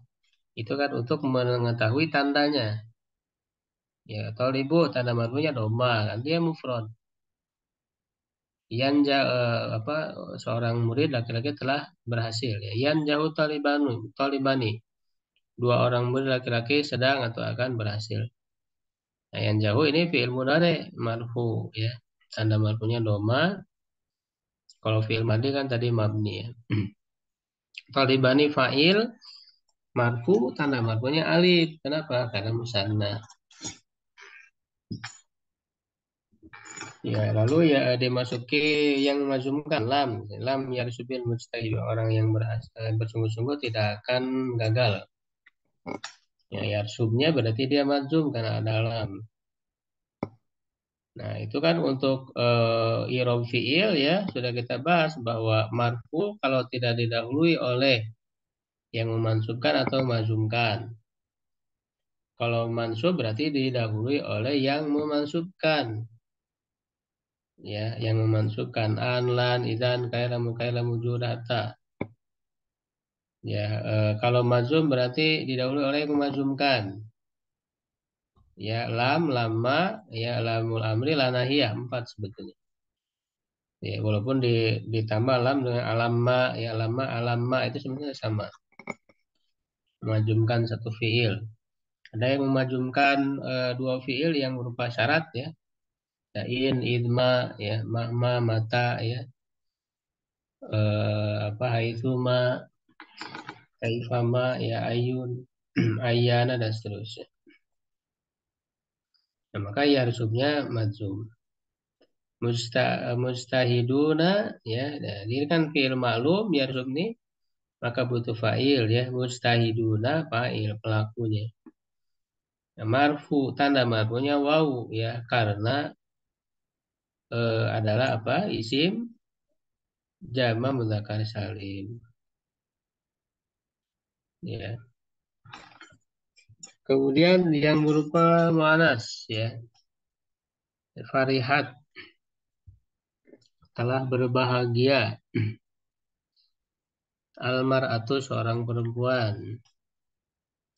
Itu kan untuk mengetahui tandanya. Ya, atau ribu tanda marfunya doma kan dia mufrad. Apa seorang murid laki-laki telah berhasil ya. Yan jauh talibani. Dua orang murid laki-laki sedang atau akan berhasil. Nah, yang jauh ini fi'il mudhari marfu ya. Tanda marfunya doma. Kalau fi'il madi kan tadi mabni ya. Talibani fa'il marfu tanda marfunya alif. Kenapa? Karena musanna. Ya, lalu ya dimasuki yang mazumkan lam. Lam yarsubil mujtahid orang yang bersungguh-sungguh tidak akan gagal. Ya, yarsubnya berarti dia mazum karena ada lam. Nah, itu kan untuk irob fiil ya sudah kita bahas bahwa marfu kalau tidak didahului oleh yang memansubkan atau mazumkan. Kalau mansub berarti didahului oleh yang memansubkan. Ya, yang memansubkan an, lan, idan, kairamu, kairamu, jurata. Ya, kalau mazum berarti didahului oleh yang memazumkan. Ya, lam, lama, ya, lamul amri, lanahiyah, 4 sebetulnya. Ya, walaupun ditambah lam dengan alamma, ya, lama, alamma itu sebenarnya sama. Memajumkan satu fiil. Ada yang memajumkan dua fiil yang berupa syarat ya. Ya, idma, ya, mahma, mata, ya, haitsuma, kaifama, ya, ayun, ayana dan seterusnya. Nah, maka ya rusuknya majzum. Mustahiduna ya, nah, ini kan fiil maklum ya rusuk ini maka butuh fa'il ya. Mustahiduna fa'il pelakunya. Nah, marfu tanda marfunya waw ya karena adalah apa? Isim jama mudzakkar salim. Ya. Kemudian yang berupa muannas ya. Farihat telah berbahagia. Almar'atu seorang perempuan.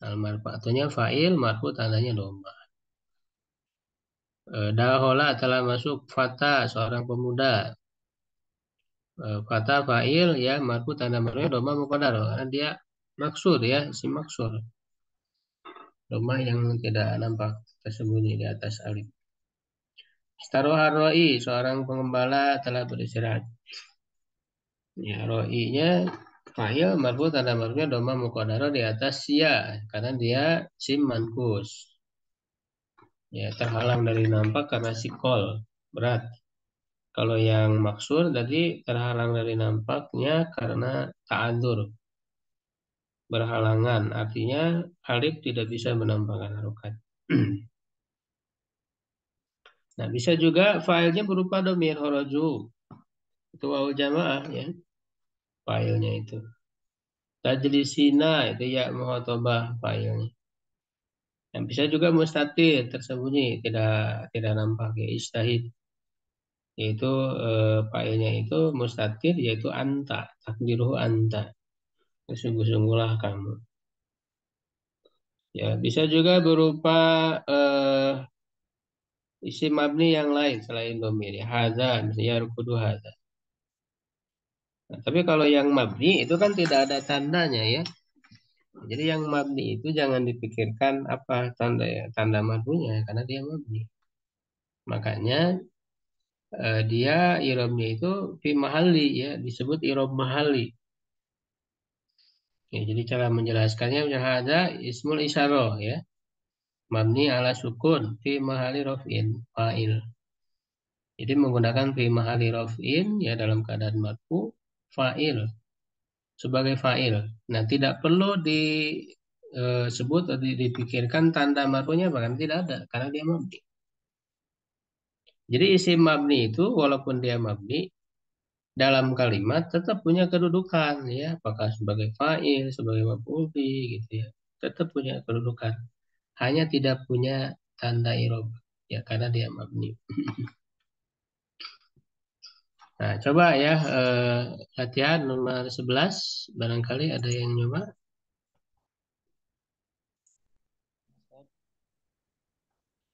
Almar'atunya fa'il, marfu tandanya domba. Dahola telah masuk fata seorang pemuda. Fata fa'il ya marfu tanda marfunya domba muqaddar karena dia maksur ya, si maksur. Domba yang tidak nampak tersembunyi di atas alif. Staroha roi seorang pengembala telah beristirahat. Ya, roi-nya fa'il marfu tanda marfunya domba muqaddar di atas ya karena dia sim mankus. Ya, terhalang dari nampak karena sikol berat. Kalau yang maksur tadi terhalang dari nampaknya karena ta'adzur, berhalangan. Artinya alif tidak bisa menampakkan harokat. Nah, bisa juga failnya berupa domir horoju. Itu wawu jamaah ya, failnya itu. Tajlisina itu ya muhotobah failnya. Dan bisa juga mustatir tersembunyi, tidak nampak ya istahid. Yaitu failnya itu mustatir yaitu anta, takdiruhu anta. Sungguh-sungguhlah kamu. Ya, bisa juga berupa isim mabni yang lain selain domir. Ya, hadza, misalnya rukudu hadza. Nah, tapi kalau yang mabni itu kan tidak ada tandanya ya. Jadi yang mabni itu jangan dipikirkan apa tanda ya, tanda mabninya karena dia mabni. Makanya dia irobnya itu fi mahalli ya, disebut irob mahalli. Ya, jadi cara menjelaskannya hadza ismul isyarah ya. Mabni ala sukun fi mahali rofin fa'il. Jadi menggunakan fi mahali rofin ya dalam keadaan marfu fa'il sebagai fa'il. Nah, tidak perlu disebut atau dipikirkan tanda marfunya bahkan tidak ada karena dia mabni. Jadi isim mabni itu walaupun dia mabni dalam kalimat tetap punya kedudukan ya, apakah sebagai fa'il, sebagai maf'ul bih gitu ya. Tetap punya kedudukan. Hanya tidak punya tanda irob ya karena dia mabni. Nah, coba ya latihan nomor 11 barangkali ada yang nyoba.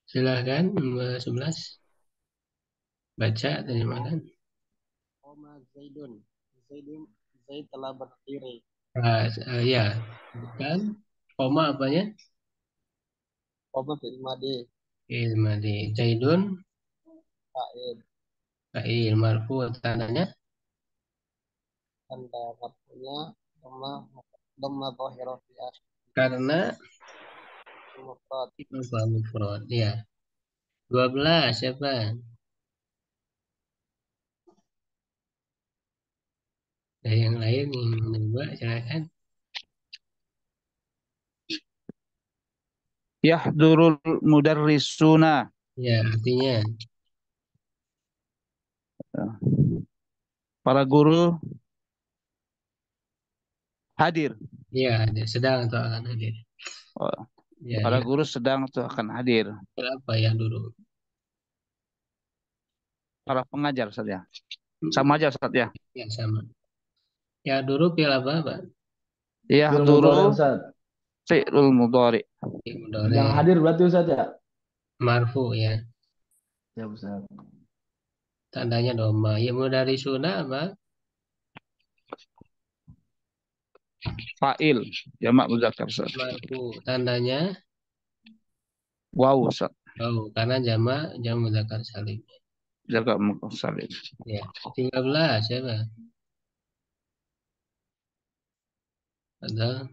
Silahkan nomor 11 baca terjemahkan.
Koma Zaidun. Zaidun Zaid telah berdiri.
Ya, bukan koma apanya?
Koma fi'il madi
Ilmadi Zaidun
fa'il
fa'il marfu tandanya
tanda waktunya dhamma dhamma dhahirah fi akhir
karena
mufrad.
lupa mufrad ya. 12 siapa? Ada yang lain yang mencoba silakan.
Yahdurul mudarrisuna.
Ya, artinya
Para guru hadir.
ya ada sedang atau akan hadir.
Oh,
Ya,
para
ya.
guru sedang atau akan hadir.
Apa ya dulu?
Para pengajar saja. Sama aja Ustaz ya.
Ya sama. Ya dulu pil apa, Pak?
Fi'il mudhari
Yahduru
Ustaz.
fi'lul mudhari.
Yang
Mudore
hadir berarti Ustaz ya?
marfu ya.
Ya Ustaz.
Tandanya doma. Ya dari sunnah apa?
Fa'il. Jamak muzakkar Ustaz.
Marfu. Tandanya
Wow Ustaz.
oh karena jam mudzakkar salim.
Jaga muzakkar.
Ya. 13 ya, Pak. Ada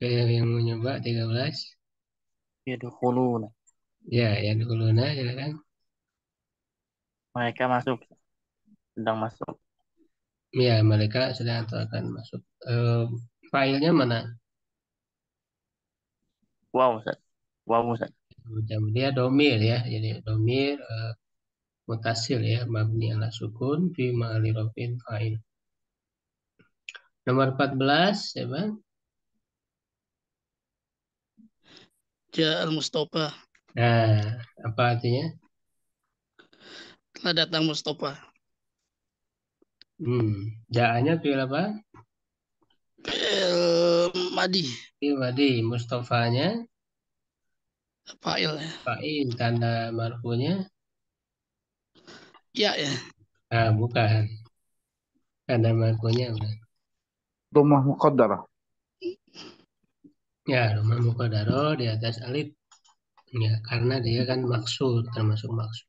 yang mau nyoba 13?
Yadkhuluna.
Ya, yang dulu nah silakan.
Mereka masuk, sedang masuk.
Ya, mereka sedang atau akan masuk. Filenya mana?
Wow, Ustaz. Wow, Ustaz.
Dia domir ya, jadi domir mutasil ya, mabni ala sukun fi ma'ali rafin fa'il. Nomor 14 ya Bang.
Ja'al Mustafa.
Nah, apa artinya?
Telah datang Mustafa.
Ja'anya fi'il apa?
Madi.
Fi'il madi. Mustafanya
Fa'il.
fa'il. Tanda marfunya?
Ya.
Bukan. Tanda marfunya bukan.
Rumah muqaddarah.
Ya, rumah muqaddaro di atas alif. Ya, karena dia kan maksud, termasuk maksud.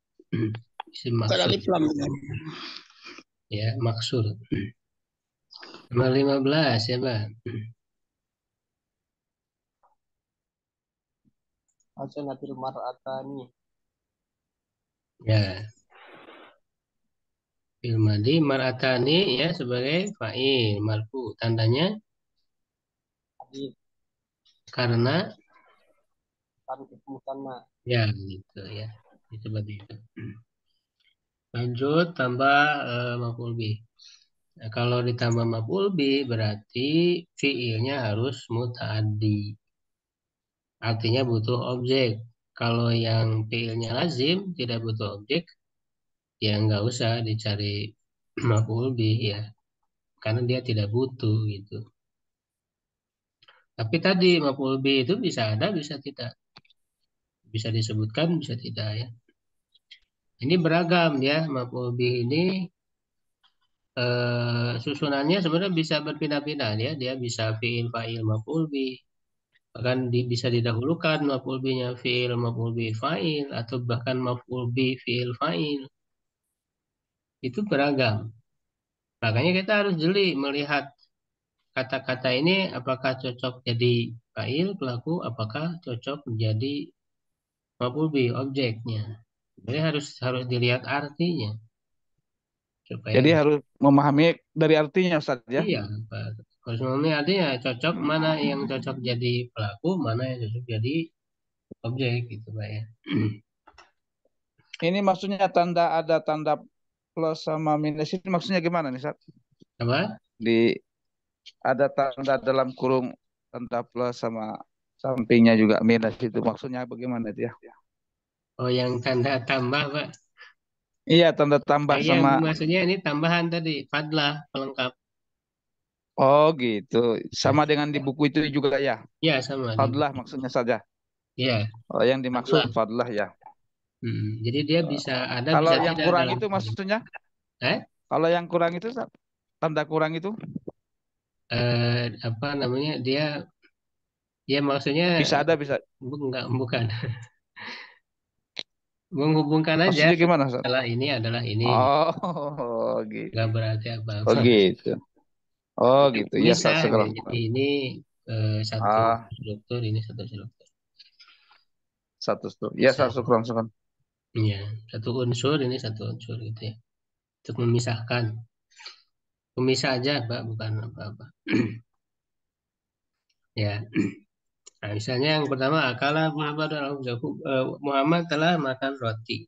Isim
Bukan
maksud.
alif lam.
Ya, maksud. Nomor 15 ya, Bang.
Hasanatil mar'atani.
Ya. Fi'il madi mar'atani ya sebagai fa'il marfu. Tandanya
Hadis
karena
kan musanna.
ya gitu ya. Seperti itu. Lanjut tambah maf'ul bih. Nah, kalau ditambah maf'ul bih berarti fi'ilnya harus muta'addi. Artinya butuh objek. Kalau yang fi'ilnya lazim tidak butuh objek, ya nggak usah dicari maf'ul bih ya. Karena dia tidak butuh gitu. Tapi tadi maf'ul bih itu bisa ada, bisa tidak. Bisa disebutkan, bisa tidak ya. Ini beragam ya, maf'ul bih ini susunannya sebenarnya bisa berpindah-pindah ya. Dia bisa fi'il, fa'il, maf'ul bih. Bahkan bisa didahulukan maf'ul bihnya fi'il, maf'ul bih, fa'il. Atau bahkan maf'ul bih, fi'il, fa'il. Itu beragam. Makanya kita harus jeli melihat kata-kata ini apakah cocok jadi fa'il, pelaku, apakah cocok menjadi maf'ul bih, objeknya. Jadi harus harus dilihat artinya supaya
Jadi harus memahami dari artinya Ustaz ya.
iya, Pak. Harus memahami artinya cocok mana yang cocok jadi pelaku, mana yang cocok jadi objek gitu, Pak ya.
Ini maksudnya ada tanda plus sama minus ini maksudnya gimana nih Ustaz?
Apa?
Di ada tanda dalam kurung tanda plus sama sampingnya juga minus itu maksudnya bagaimana itu ya?
Oh, yang tanda tambah, Pak.
Iya tanda tambah
Iya,
sama.
maksudnya ini tambahan tadi, fadlah pelengkap.
Oh gitu. Sama dengan di buku itu juga ya.
Ya, sama di.
Fadlah maksudnya saja.
Iya,
Oh yang dimaksud
fadlah.
fadlah ya.
Jadi dia bisa ada,
Kalau
bisa
yang
tidak
kurang
dalam.
itu maksudnya?
Eh?
Kalau yang kurang itu Ustaz, tanda kurang itu
Apa namanya? Dia maksudnya
bisa ada bisa.
enggak, bukan. Menghubungkan aja
Maksudnya gimana Ustaz?
adalah ini.
Oh gitu.
Enggak berarti
Oh
apa-apa.
gitu. Oh gitu. Ya Ustaz
Misah, ya.
sekarang.
Jadi ini satu
Ah,
struktur, ini satu struktur.
satu tuh. Ya
Misah.
Ustaz sekarang sekarang.
Iya, satu unsur, ini satu unsur gitu ya. Untuk memisahkan. Pemisah aja, Pak, bukan apa-apa. Ya. Nah, misalnya yang pertama, akala Muhammad telah makan roti.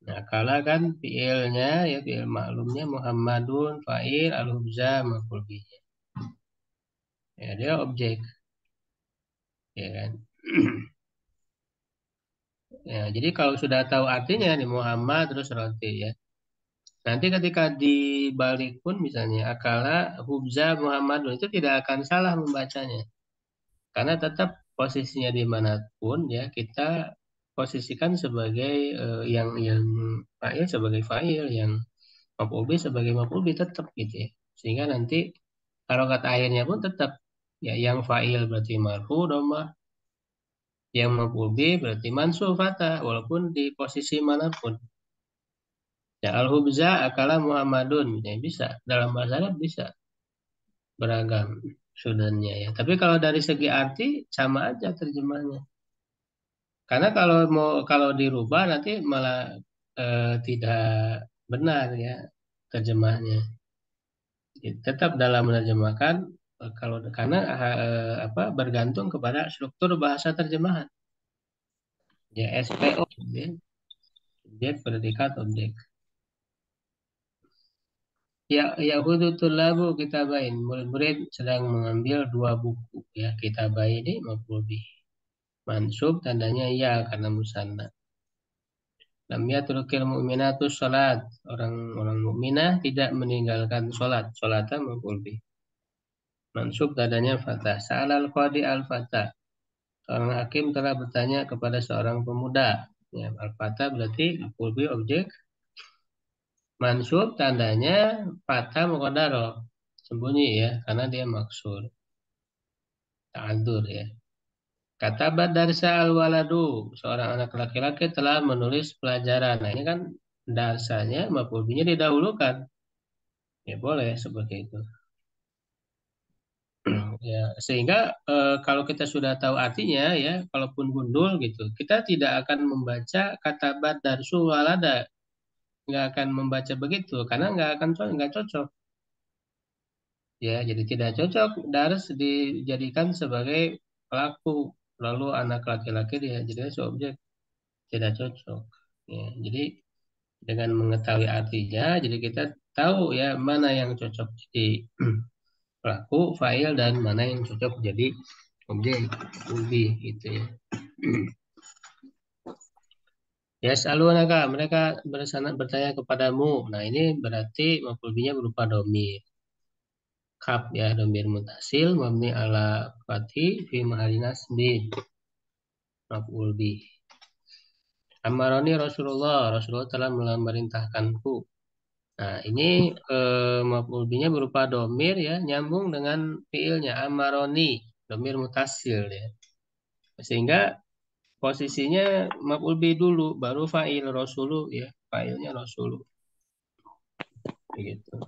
Nah, kala kan fiilnya ya fiil maklumnya Muhammadun fa'il al-hubza maf'ul bihi. Ya, dia objek, ya kan. Ya, jadi kalau sudah tahu artinya nih Muhammad terus roti ya. Nanti ketika dibalik pun misalnya akala hubza Muhammadun itu tidak akan salah membacanya. Karena tetap posisinya dimanapun ya kita posisikan sebagai yang fa'il sebagai fa'il, yang maf'ul bih sebagai maf'ul bih tetap gitu ya. Sehingga nanti kalau kata akhirnya pun tetap ya yang fa'il berarti marfu domah, yang maf'ul bih berarti mansub fatah walaupun di posisi manapun. Ya al-hubza akala Muhammadun ya bisa dalam bahasa Arab bisa beragam sunannya ya. Tapi kalau dari segi arti sama aja terjemahnya. Karena kalau dirubah nanti malah tidak benar ya terjemahnya. Tetap dalam menerjemahkan kalau karena apa bergantung kepada struktur bahasa terjemahan. Ya SPO ya. Subjek predikat objek. Ya Yahudu tulabu kitabain. Murid-murid sedang mengambil dua buku ya kitabai ini maf'ul bih. Mansub tandanya ya karena musanna. Lam yatrukil mu'minatu sholat. Orang mukminah tidak meninggalkan sholat. Sholata maf'ul bih. Mansub tandanya fatah. Sa'alal qadi al-fatah. Seorang hakim telah bertanya kepada seorang pemuda. Ya, al-fatah berarti maf'ul bih objek. Mansub tandanya fatah muqaddaro. Sembunyi ya, karena dia maksur. Ta'adur ya. Kata darsa al-waladu. Seorang anak laki-laki telah menulis pelajaran. Nah ini kan darsanya maf'ul bihnya didahulukan. Ya boleh seperti itu. Ya, sehingga kalau kita sudah tahu artinya ya, kalaupun gundul gitu, kita tidak akan membaca kata darsu walada, nggak akan membaca begitu karena nggak cocok. Ya, jadi tidak cocok dars dijadikan sebagai pelaku, lalu anak laki-laki dia jadi subjek, tidak cocok. Ya, jadi dengan mengetahui artinya, jadi kita tahu ya mana yang cocok jadi pelaku, fa'il dan mana yang cocok jadi objek lebih gitu ya. Ya salunaka mereka bertanya kepadamu. Nah ini berarti maf'ul bihnya berupa domir. Kap ya domir mutasil mabni ala fathi fi mahalli nasbin maf'ul bih. Amaroni Rasulullah telah memerintahkanku. Nah ini maf'ul bihnya berupa domir ya nyambung dengan fiilnya amaroni domir mutasil ya. Sehingga posisinya maf'ul bih dulu baru fa'il rasulu ya fa'ilnya rasulu begitu.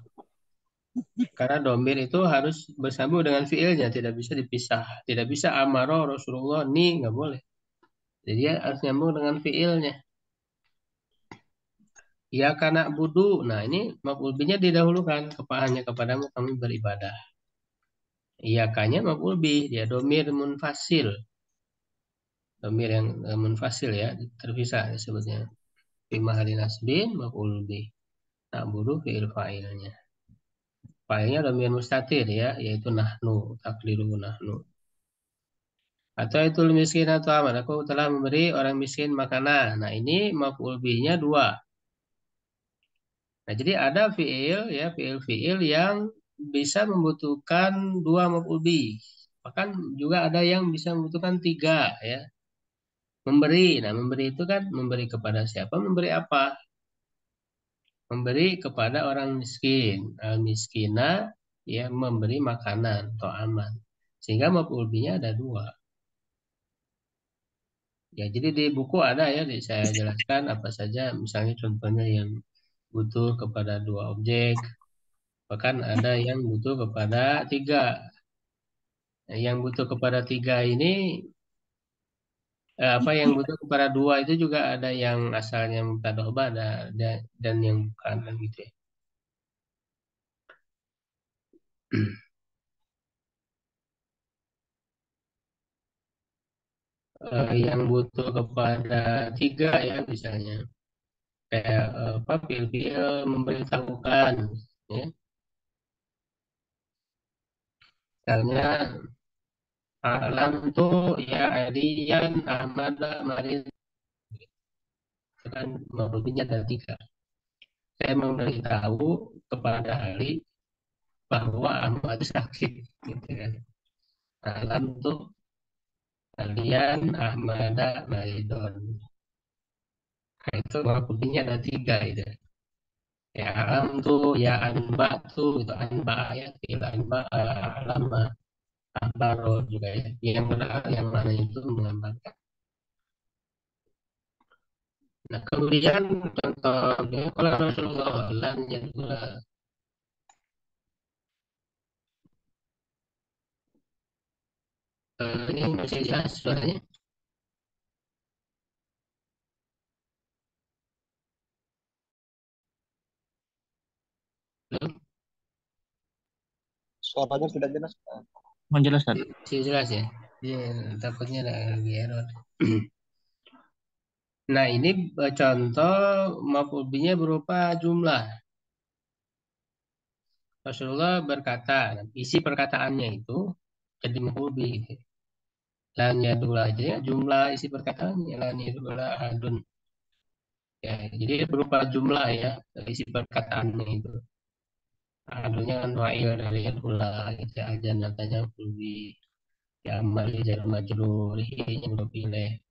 Karena domir itu harus bersambung dengan fiilnya, tidak bisa dipisah. Tidak bisa amaro Rasulullah ni, nggak boleh. Jadi dia harus nyambung dengan fiilnya. Ya karena budu. Nah ini maf'ul bihnya didahulukan. Hanya kepadamu kami beribadah. Iya kanya maf'ul bih. Dia domir munfasil. Domir yang munfasil ya. Terpisah disebutnya. Fi mahalli nasbin maf'ul bih. Nah budu fi'il fa'ilnya. Fa'ilnya domir mustatir ya. Yaitu nahnu. Takdiru nahnu. Atau itu miskin atau aman. Aku telah memberi orang miskin makanan. Nah ini maf'ul bihnya dua. Nah jadi ada fi'il ya fi'il yang bisa membutuhkan dua maf'ul bih. Bahkan juga ada yang bisa membutuhkan tiga ya. Memberi. Nah memberi itu kan memberi kepada siapa? Memberi apa? Memberi kepada orang miskin. Al-miskina ya memberi makanan atau aman. Sehingga maf'ul bihnya ada dua. Ya, jadi di buku ada ya, saya jelaskan apa saja, misalnya contohnya yang butuh kepada dua objek, bahkan ada yang butuh kepada tiga. Nah, yang butuh kepada tiga ini, apa yang butuh kepada dua itu juga ada yang asalnya mubtada khobar, dan yang bukan kan gitu ya. Yang butuh kepada tiga ya misalnya kayak apa pil-pil memberitahukan ya. Misalnya alam tuh ya Adian Ahmad Marin kan mobilnya ada tiga. Saya memberitahu kepada Ali bahwa Ahmad sakit, gitu kan. Alam tuh kalian Ahmad Maridon. Nah, itu mobilnya ada tiga itu. Ya alam tuh ya anba tuh itu anba ya tidak anba alam abaro juga ya. Yang mana itu menggambarkan. Nah kemudian contohnya kalau Rasulullah lan jadula ini masih jelas suaranya belum
Suaranya tidak jelas.
Menjelaskan.
masih jelas ya. Iya takutnya ada lagi error. Nah, ini contoh maf'ul bihi-nya berupa jumlah. Rasulullah berkata, isi perkataannya itu jadi maf'ul bihi. Lan yadula aja ya, jumlah isi perkataannya lan yadula ahadun. Ya, jadi berupa jumlah ya, isi perkataannya itu. Ahadunnya kan fa'il dari yadula, itu aja natanya maf'ul bihi. Ya, amal jar majrur, ini huruf ilaih.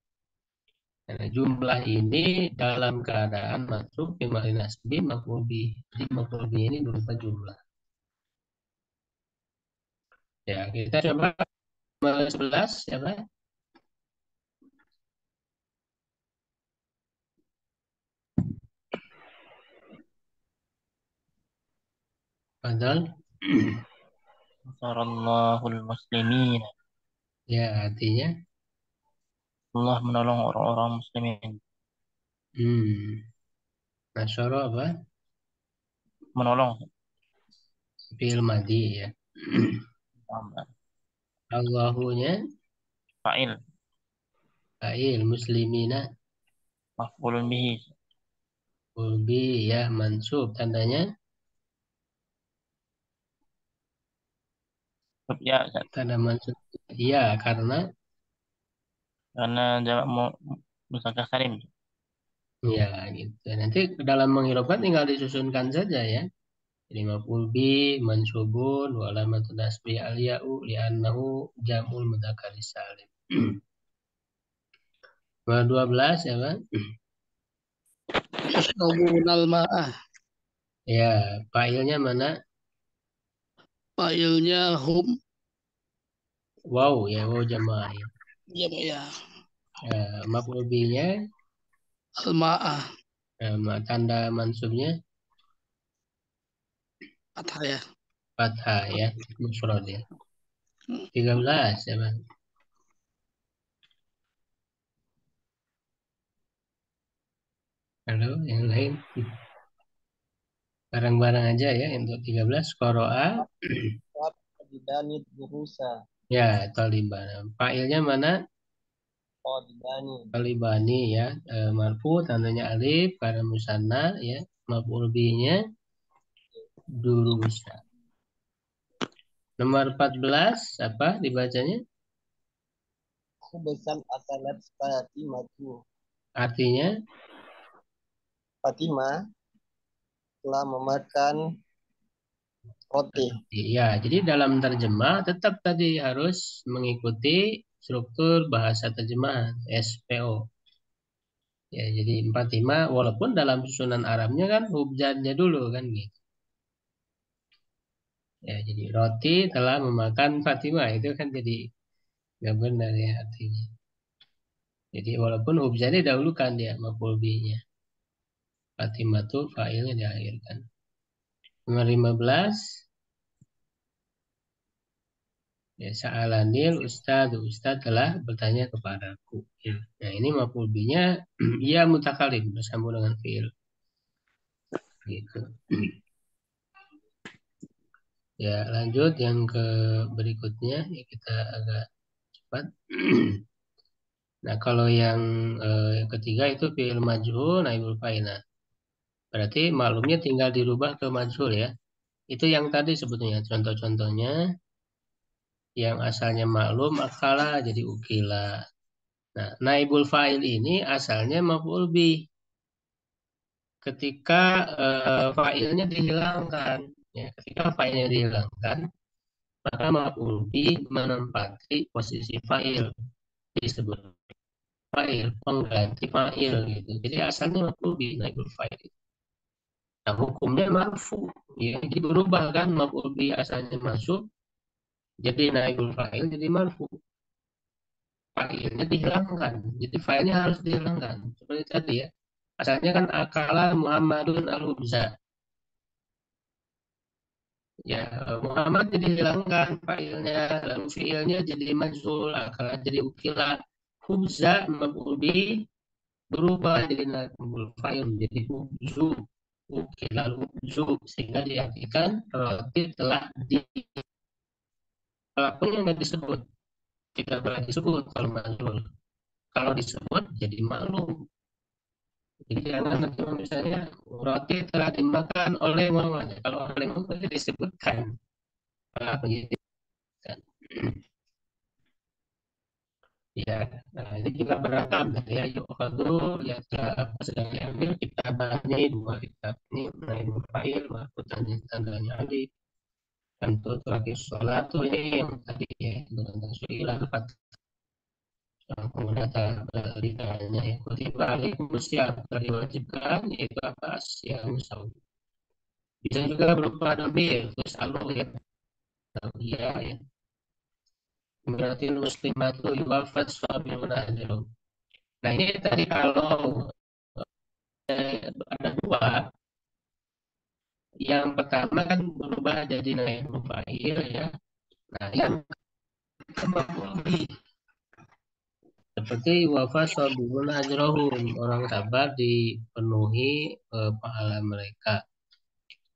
Nah, jumlah ini dalam keadaan masuk fi'il nasbi maf'ul bihi. Jadi maf'ul bihi ini berupa jumlah. Ya, kita coba 11 siapa? Padahal
Nasarallahul muslimin.
ya artinya
Allah menolong orang-orang muslimin.
Nasyara apa?
Menolong.
Fi'il madhi ya. Allahunya
Fa'il.
fa'il muslimina
Maf'ulun bihi.
ulbi ya mansub tandanya
Ya, Ustaz.
tanda mansub iya karena
Karena jamak muzakkar salim.
ya gitu. Nanti dalam menghiraukan tinggal disusunkan saja ya. Jadi maf'ul bi mansubun wa alamatun nasbi al-ya'u li'annahu jam'ul mudzakkar salim. 12 ya Bang?
Yashrabunal ma'ah.
Ya, fa'ilnya mana?
Fa'ilnya hum.
Wow ya, wow jamaah ya.
Ya.
Maf'ul bi-nya
Al-ma'ah.
tanda mansubnya
Fathah ya.
fathah ya, mufrad ya. 13 ya Bang. Halo, yang lain. Barang-barang aja ya untuk 13. Qoro'a.
Qadibani durusa.
Ya, talibana. Fa'ilnya mana?
Qadibani.
Talibani ya. Marfu tandanya alif karena musanna ya. Maf'ul bihi-nya durusa. Nomor 14 apa dibacanya?
Khubesan akalat Fatimatu.
Artinya
Fatimah telah memakan roti.
ya, jadi dalam terjemah tetap tadi harus mengikuti struktur bahasa terjemahan SPO. Ya, jadi 45 walaupun dalam susunan Arabnya kan hubjadnya dulu kan gitu. Ya, jadi roti telah memakan Fatimah itu kan jadi nggak benar ya artinya. Jadi walaupun hubjadnya dahulukan dia maf'ul bihi-nya. Fatimah tuh fa'ilnya diakhirkan. Nomor 15 ya sa'alanil ustaz telah bertanya kepadaku. Ya. Nah, ini maf'ul bihi-nya ya mutakalim bersambung dengan fi'il. Gitu. Ya, lanjut yang ke berikutnya ya kita agak cepat. Nah, kalau yang ketiga itu fi'il majhul naibul fa'il. Nah, berarti maklumnya tinggal dirubah ke majhul ya. Itu yang tadi sebetulnya contoh-contohnya yang asalnya maklum akala jadi ukila. Nah, naibul fa'il ini asalnya maf'ul bih. Ketika fa'ilnya dihilangkan, ya, ketika fa'ilnya dihilangkan, maka maf'ul bih menempati posisi fa'il disebut fa'il pengganti fa'il gitu. Jadi asalnya maf'ul bih naibul fa'il. Nah, hukumnya marfu. Ya, jadi berubah kan maf'ul bih asalnya masuk jadi naibul fa'il jadi marfu. Fa'ilnya dihilangkan. Jadi fa'ilnya harus dihilangkan. Seperti tadi ya. Asalnya kan akala Muhammadun al-hubza. Ya, Muhammad jadi dihilangkan fa'ilnya, lalu fi'ilnya jadi majhul, akala jadi ukila. Hubza maf'ul bih berubah jadi naibul fa'il jadi hubzu. Ukila hubzu sehingga diartikan roti telah di pelakunya nggak disebut, tidak pernah disebut kalau majhul. Kalau disebut jadi maklum. Jadi jangan nanti misalnya roti telah dimakan oleh mamanya. Kalau oleh mamanya disebutkan penyidikan. Ya, nah ini juga beragam ya. Yuk ya apa sedang diambil kita bahasnya dua kitab ini mengenai fa'il maupun tandanya alif. Tentu terakhir sholat tuh ini yang tadi ya tentang suilah lepas menggunakan lidahnya ya kutiba alaikum siam telah diwajibkan yaitu apa siam saum. Bisa juga berupa domir terus alu ya ya ya berarti muslimatu wafat sabiruna ajrum. Nah ini tadi kalau ada dua, yang pertama kan berubah jadi naik mufa'il ya. Nah yang maf'ul seperti wafat sabirun ajrohum, orang sabar dipenuhi pahala mereka.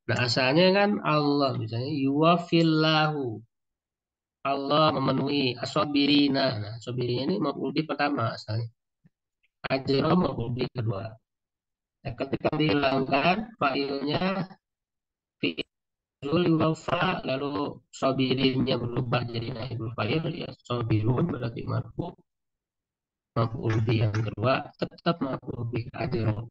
Nah asalnya kan Allah misalnya yuwafillahu, Allah memenuhi asobirina. Nah asobirina ini maf'ul pertama asalnya. Ajroh maf'ul kedua. Nah, ketika dihilangkan fa'ilnya fi'il wafa lalu sobirinnya berubah jadi naibul fa'il ya sobirun berarti marfu. Maf'ul yang kedua tetap maf'ul bih ajroh.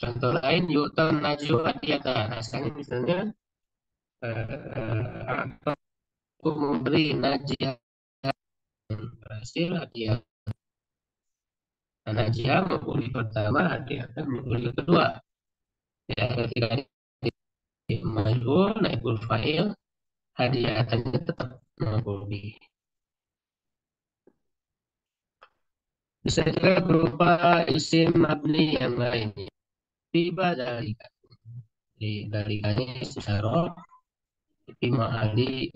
Contoh lain yu'tan najwa adiyatan. Asalnya misalnya aku memberi najiah berhasil hadiah. Nah, najiah maf'ul pertama hadiah kan maf'ul kedua. Ya ketika ini majhul naibul fa'il hadiatannya tetap maf'ul bih. Bisa juga berupa isim mabni yang lainnya. Tiba dari kali secara lima ahli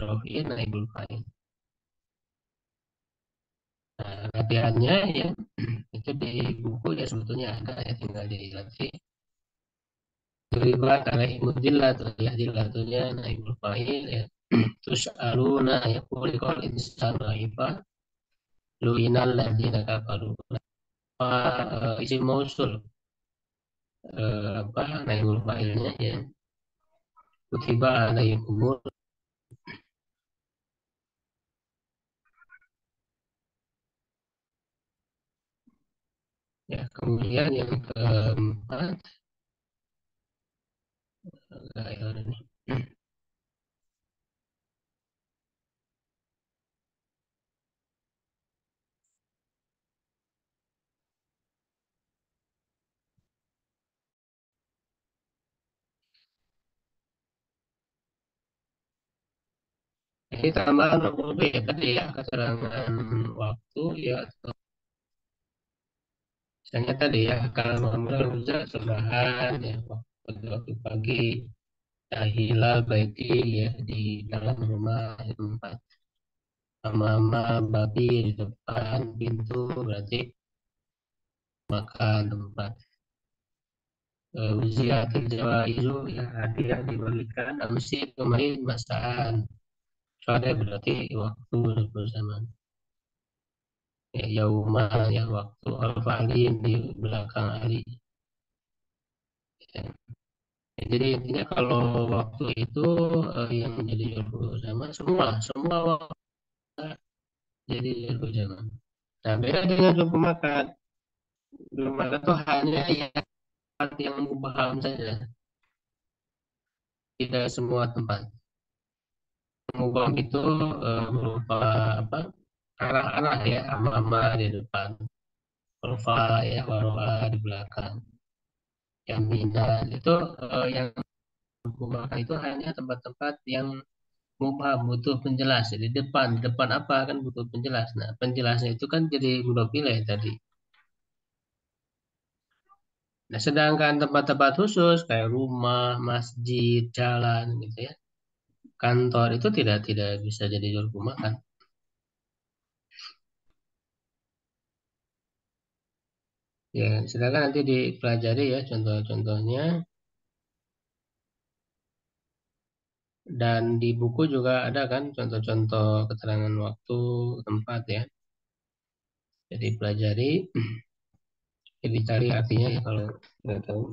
rohin naibul fa'il. Nah, latihannya ya itu di buku ya sebetulnya ada ya tinggal dilatih. Deribat alaihimudillah tuh ya dilatunya naibul fa'il ya. Terus aluna ya kulikol insan rahiba luinal ladina kafaru. Isi mausul apa naibul fa'ilnya ya kutiba alaihimul. Ya, kemudian yang keempat, ini. Ini tambahan waktu ya tadi ya keterangan waktu ya misalnya tadi ya kalau mengambil hujan sebelahan ya waktu pagi hilal baiti ya di dalam rumah tempat mama babi di depan pintu berarti makan tempat uziatil jawa itu ya hadiah dibagikan amsi kemarin masaan soalnya berarti waktu bersama ya yauma ya waktu al-fa'lin di belakang ali ya. Jadi intinya kalau waktu itu yang menjadi jurus sama semua semua waktu jadi jurus zaman. Nah beda dengan jurus makan. Jurus makan itu hanya yang mubaham saja, tidak semua tempat. Mubaham itu berupa apa? Arah-arah ya, ama-ama di depan, kurva ya, waroa di belakang, jaminan itu yang makan itu hanya tempat-tempat yang mubham butuh penjelas. Jadi depan apa kan butuh penjelas. Nah, penjelasnya itu kan jadi budak pilih tadi. Nah, sedangkan tempat-tempat khusus kayak rumah, masjid, jalan gitu ya, kantor itu tidak bisa jadi juru makan. Ya, silakan nanti dipelajari ya contoh-contohnya. Dan di buku juga ada kan contoh-contoh keterangan waktu, tempat ya. Jadi pelajari. Jadi cari artinya ya kalau nggak tahu.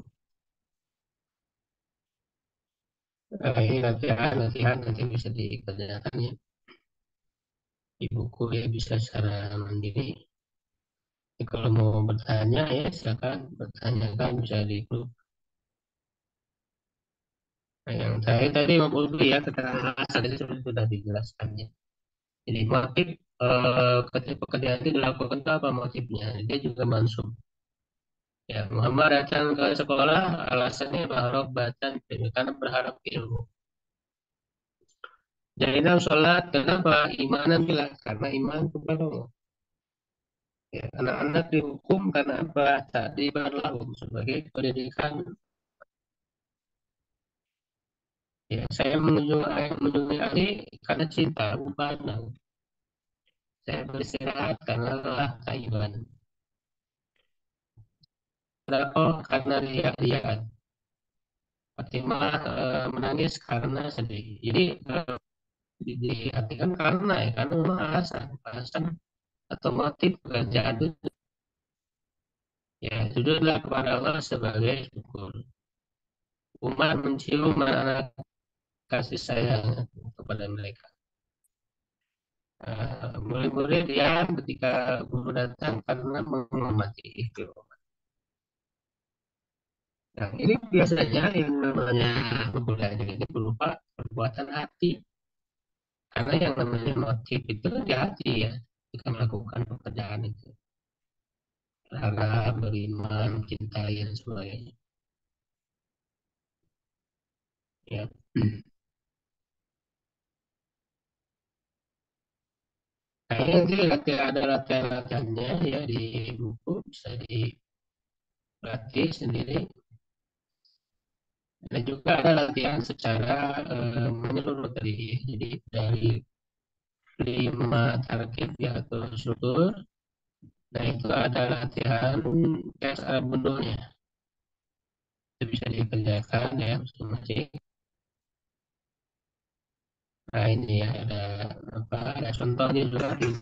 Ini latihan nanti bisa dikerjakan ya di buku ya, bisa secara mandiri. Jadi kalau mau bertanya ya silakan bertanyakan, bisa di grup. Nah, yang saya tadi mau ya keterangan alasan itu sudah dijelaskan ya. Jadi motif ketika pekerjaan itu dilakukan itu apa motifnya? Dia juga mansub. Ya, Muhammad datang ke sekolah alasannya bahwa batan karena berharap ilmu. Jadi sholat kenapa? Imanan bilang karena iman kepada Allah. Ya, anak-anak dihukum karena apa? Tadi berlaku sebagai pendidikan. Ya, saya mengunjungi adik karena cinta, bukan. Saya beristirahat karena lelah kaiban. Kenapa? Karena riak-riakan. Fatimah menangis karena sedih. Jadi diartikan karena ya, karena memang alasan atau motif pekerjaan itu ya sujudlah kepada Allah sebagai syukur. Umar mencium anak kasih sayang kepada mereka. Murid-murid yang ketika guru datang karena menghormati itu. Nah, ini biasanya yang namanya kebudayaan ini berupa perbuatan hati. Karena yang namanya motif itu di hati ya, kita melakukan pekerjaan itu. Berharap, beriman, mencintai, dan sebagainya. Ya. Nah, ini nanti ada latihan-latihannya ya di buku, bisa dilatih sendiri. Dan juga ada latihan secara menyeluruh tadi. Jadi dari 5 target ya atau struktur. Nah itu ada latihan tes alat bundulnya. Itu bisa dikerjakan ya masing-masing. Nah ini ya ada contohnya juga di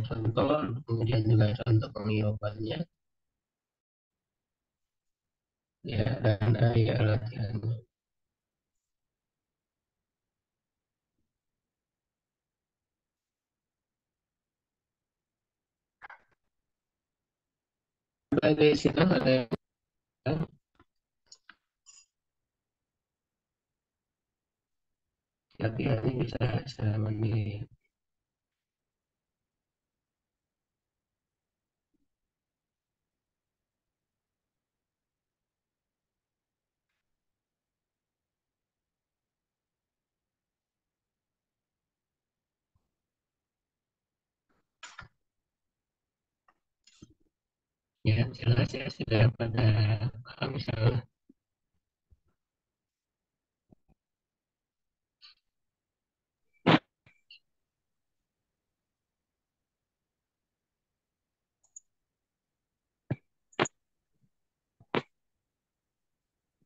contoh, kemudian juga contoh pengiyabannya. Ya dan ya latihannya. Di situ ada latihan ini bisa secara mandiri. Ya jelas ya sudah pada paham misalnya.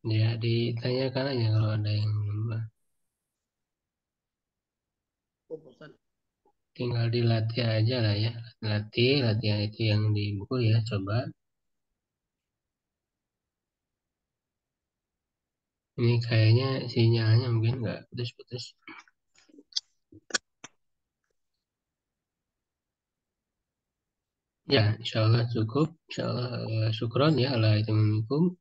Ya ditanyakan aja kalau ada yang tinggal dilatih aja lah ya. Latihan itu yang di buku ya, coba. Ini kayaknya sinyalnya mungkin nggak putus-putus. Ya, insya Allah cukup. Insya Allah syukron ya ala itimikum.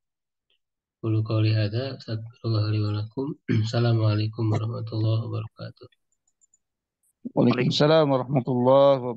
Qulu qawli hadza, astagfirullah li wa lakum. Assalamualaikum warahmatullahi wabarakatuh.
Waalaikumsalam warahmatullahi wabarakatuh.